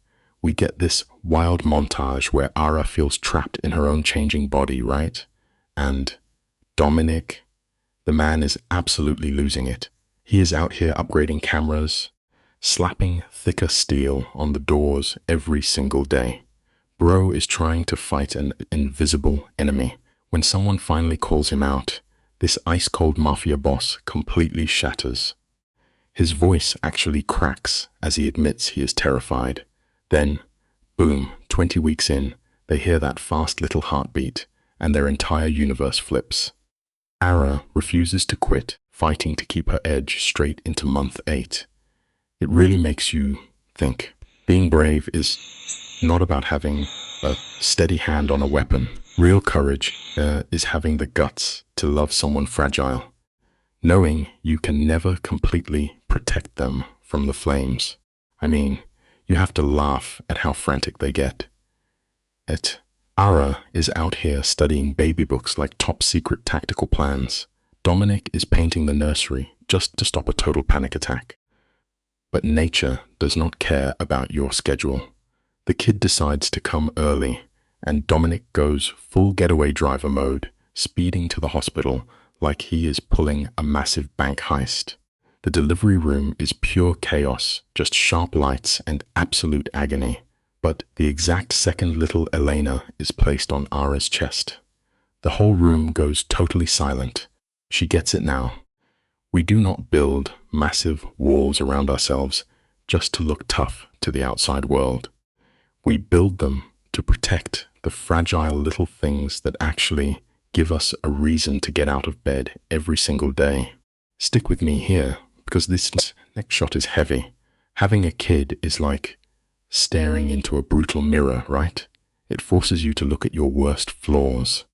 We get this wild montage where Ara feels trapped in her own changing body, right? And Dominic, the man is absolutely losing it. He is out here upgrading cameras, slapping thicker steel on the doors every single day. Bro is trying to fight an invisible enemy. When someone finally calls him out, this ice-cold mafia boss completely shatters. His voice actually cracks as he admits he is terrified. Then, boom, 20 weeks in, they hear that fast little heartbeat, and their entire universe flips. Ara refuses to quit, fighting to keep her edge straight into month 8. It really makes you think. Being brave is not about having a steady hand on a weapon. Real courage is having the guts to love someone fragile, knowing you can never completely protect them from the flames. I mean, you have to laugh at how frantic they get. Ara is out here studying baby books like top secret tactical plans. Dominic is painting the nursery just to stop a total panic attack. But nature does not care about your schedule. The kid decides to come early, and Dominic goes full getaway driver mode, speeding to the hospital like he is pulling a massive bank heist. The delivery room is pure chaos, just sharp lights and absolute agony. But the exact second little Elena is placed on Ara's chest, the whole room goes totally silent. She gets it now. We do not build massive walls around ourselves just to look tough to the outside world. We build them to protect the fragile little things that actually give us a reason to get out of bed every single day. Stick with me here, because this next shot is heavy. Having a kid is like staring into a brutal mirror, right? It forces you to look at your worst flaws.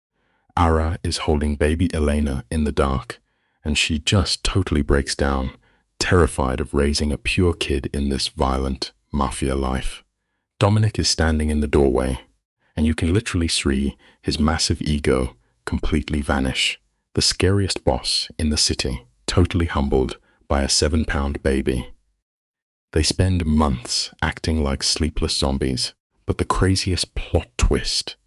Ara is holding baby Elena in the dark, and she just totally breaks down, terrified of raising a pure kid in this violent mafia life. Dominic is standing in the doorway, and you can literally see his massive ego completely vanish. The scariest boss in the city, totally humbled by a 7-pound baby. They spend months acting like sleepless zombies, but the craziest plot twist.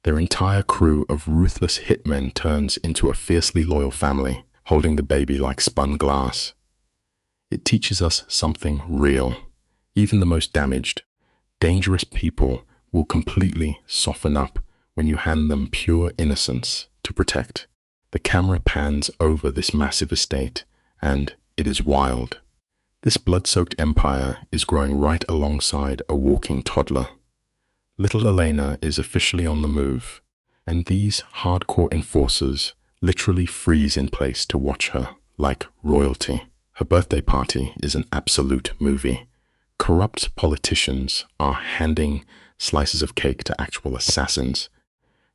Their entire crew of ruthless hitmen turns into a fiercely loyal family, holding the baby like spun glass. It teaches us something real. Even the most damaged, dangerous people will completely soften up when you hand them pure innocence to protect. The camera pans over this massive estate, and it is wild. This blood-soaked empire is growing right alongside a walking toddler. Little Elena is officially on the move, and these hardcore enforcers literally freeze in place to watch her like royalty. Her birthday party is an absolute movie. Corrupt politicians are handing slices of cake to actual assassins,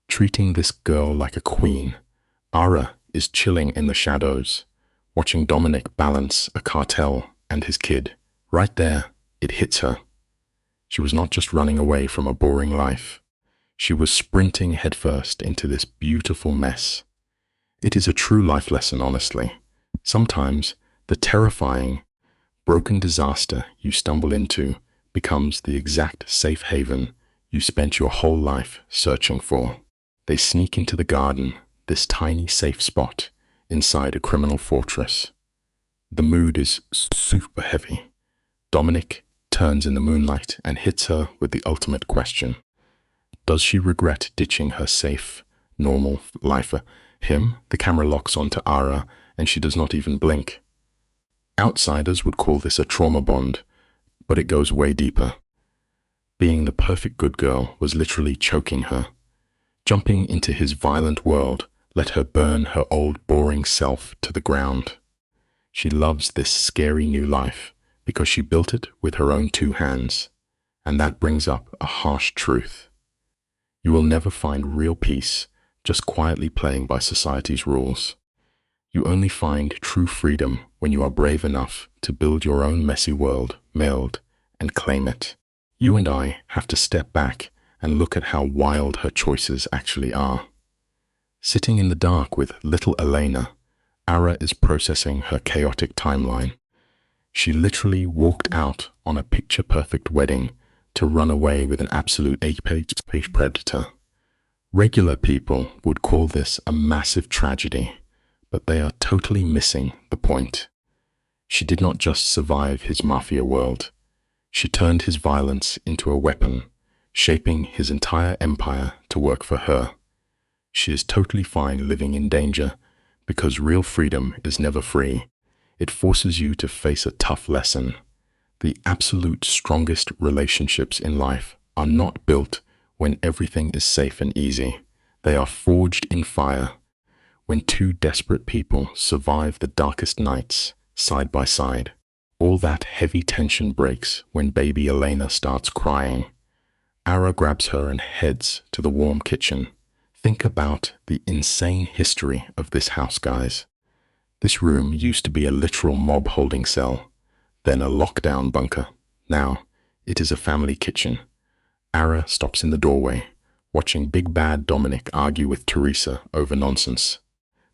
treating this girl like a queen. Ara is chilling in the shadows, watching Dominic balance a cartel and his kid. Right there, it hits her. She was not just running away from a boring life. She was sprinting headfirst into this beautiful mess. It is a true life lesson, honestly. Sometimes the terrifying, broken disaster you stumble into becomes the exact safe haven you spent your whole life searching for. They sneak into the garden, this tiny safe spot inside a criminal fortress. The mood is super heavy. Dominic turns in the moonlight and hits her with the ultimate question. Does she regret ditching her safe, normal life for him? The camera locks onto Ara and she does not even blink. Outsiders would call this a trauma bond, but it goes way deeper. Being the perfect good girl was literally choking her. Jumping into his violent world let her burn her old boring self to the ground. She loves this scary new life because she built it with her own 2 hands. And that brings up a harsh truth. You will never find real peace just quietly playing by society's rules. You only find true freedom when you are brave enough to build your own messy world, meld, and claim it. You and I have to step back and look at how wild her choices actually are. Sitting in the dark with little Elena, Ara is processing her chaotic timeline. She literally walked out on a picture-perfect wedding to run away with an absolute apex predator. Regular people would call this a massive tragedy, but they are totally missing the point. She did not just survive his mafia world. She turned his violence into a weapon, shaping his entire empire to work for her. She is totally fine living in danger because real freedom is never free. It forces you to face a tough lesson. The absolute strongest relationships in life are not built when everything is safe and easy. They are forged in fire. When 2 desperate people survive the darkest nights side by side, all that heavy tension breaks when baby Elena starts crying. Ara grabs her and heads to the warm kitchen. Think about the insane history of this house, guys. This room used to be a literal mob holding cell, then a lockdown bunker. Now, it is a family kitchen. Ara stops in the doorway, watching big bad Dominic argue with Teresa over nonsense.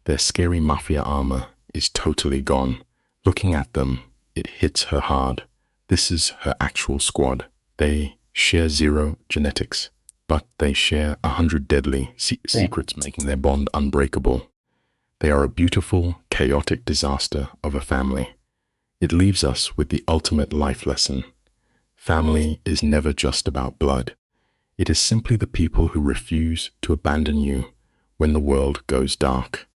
Their scary mafia armor is totally gone. Looking at them, it hits her hard. This is her actual squad. They share 0 genetics, but they share 100 deadly secrets, making their bond unbreakable. They are a beautiful, chaotic disaster of a family. It leaves us with the ultimate life lesson. Family is never just about blood. It is simply the people who refuse to abandon you when the world goes dark.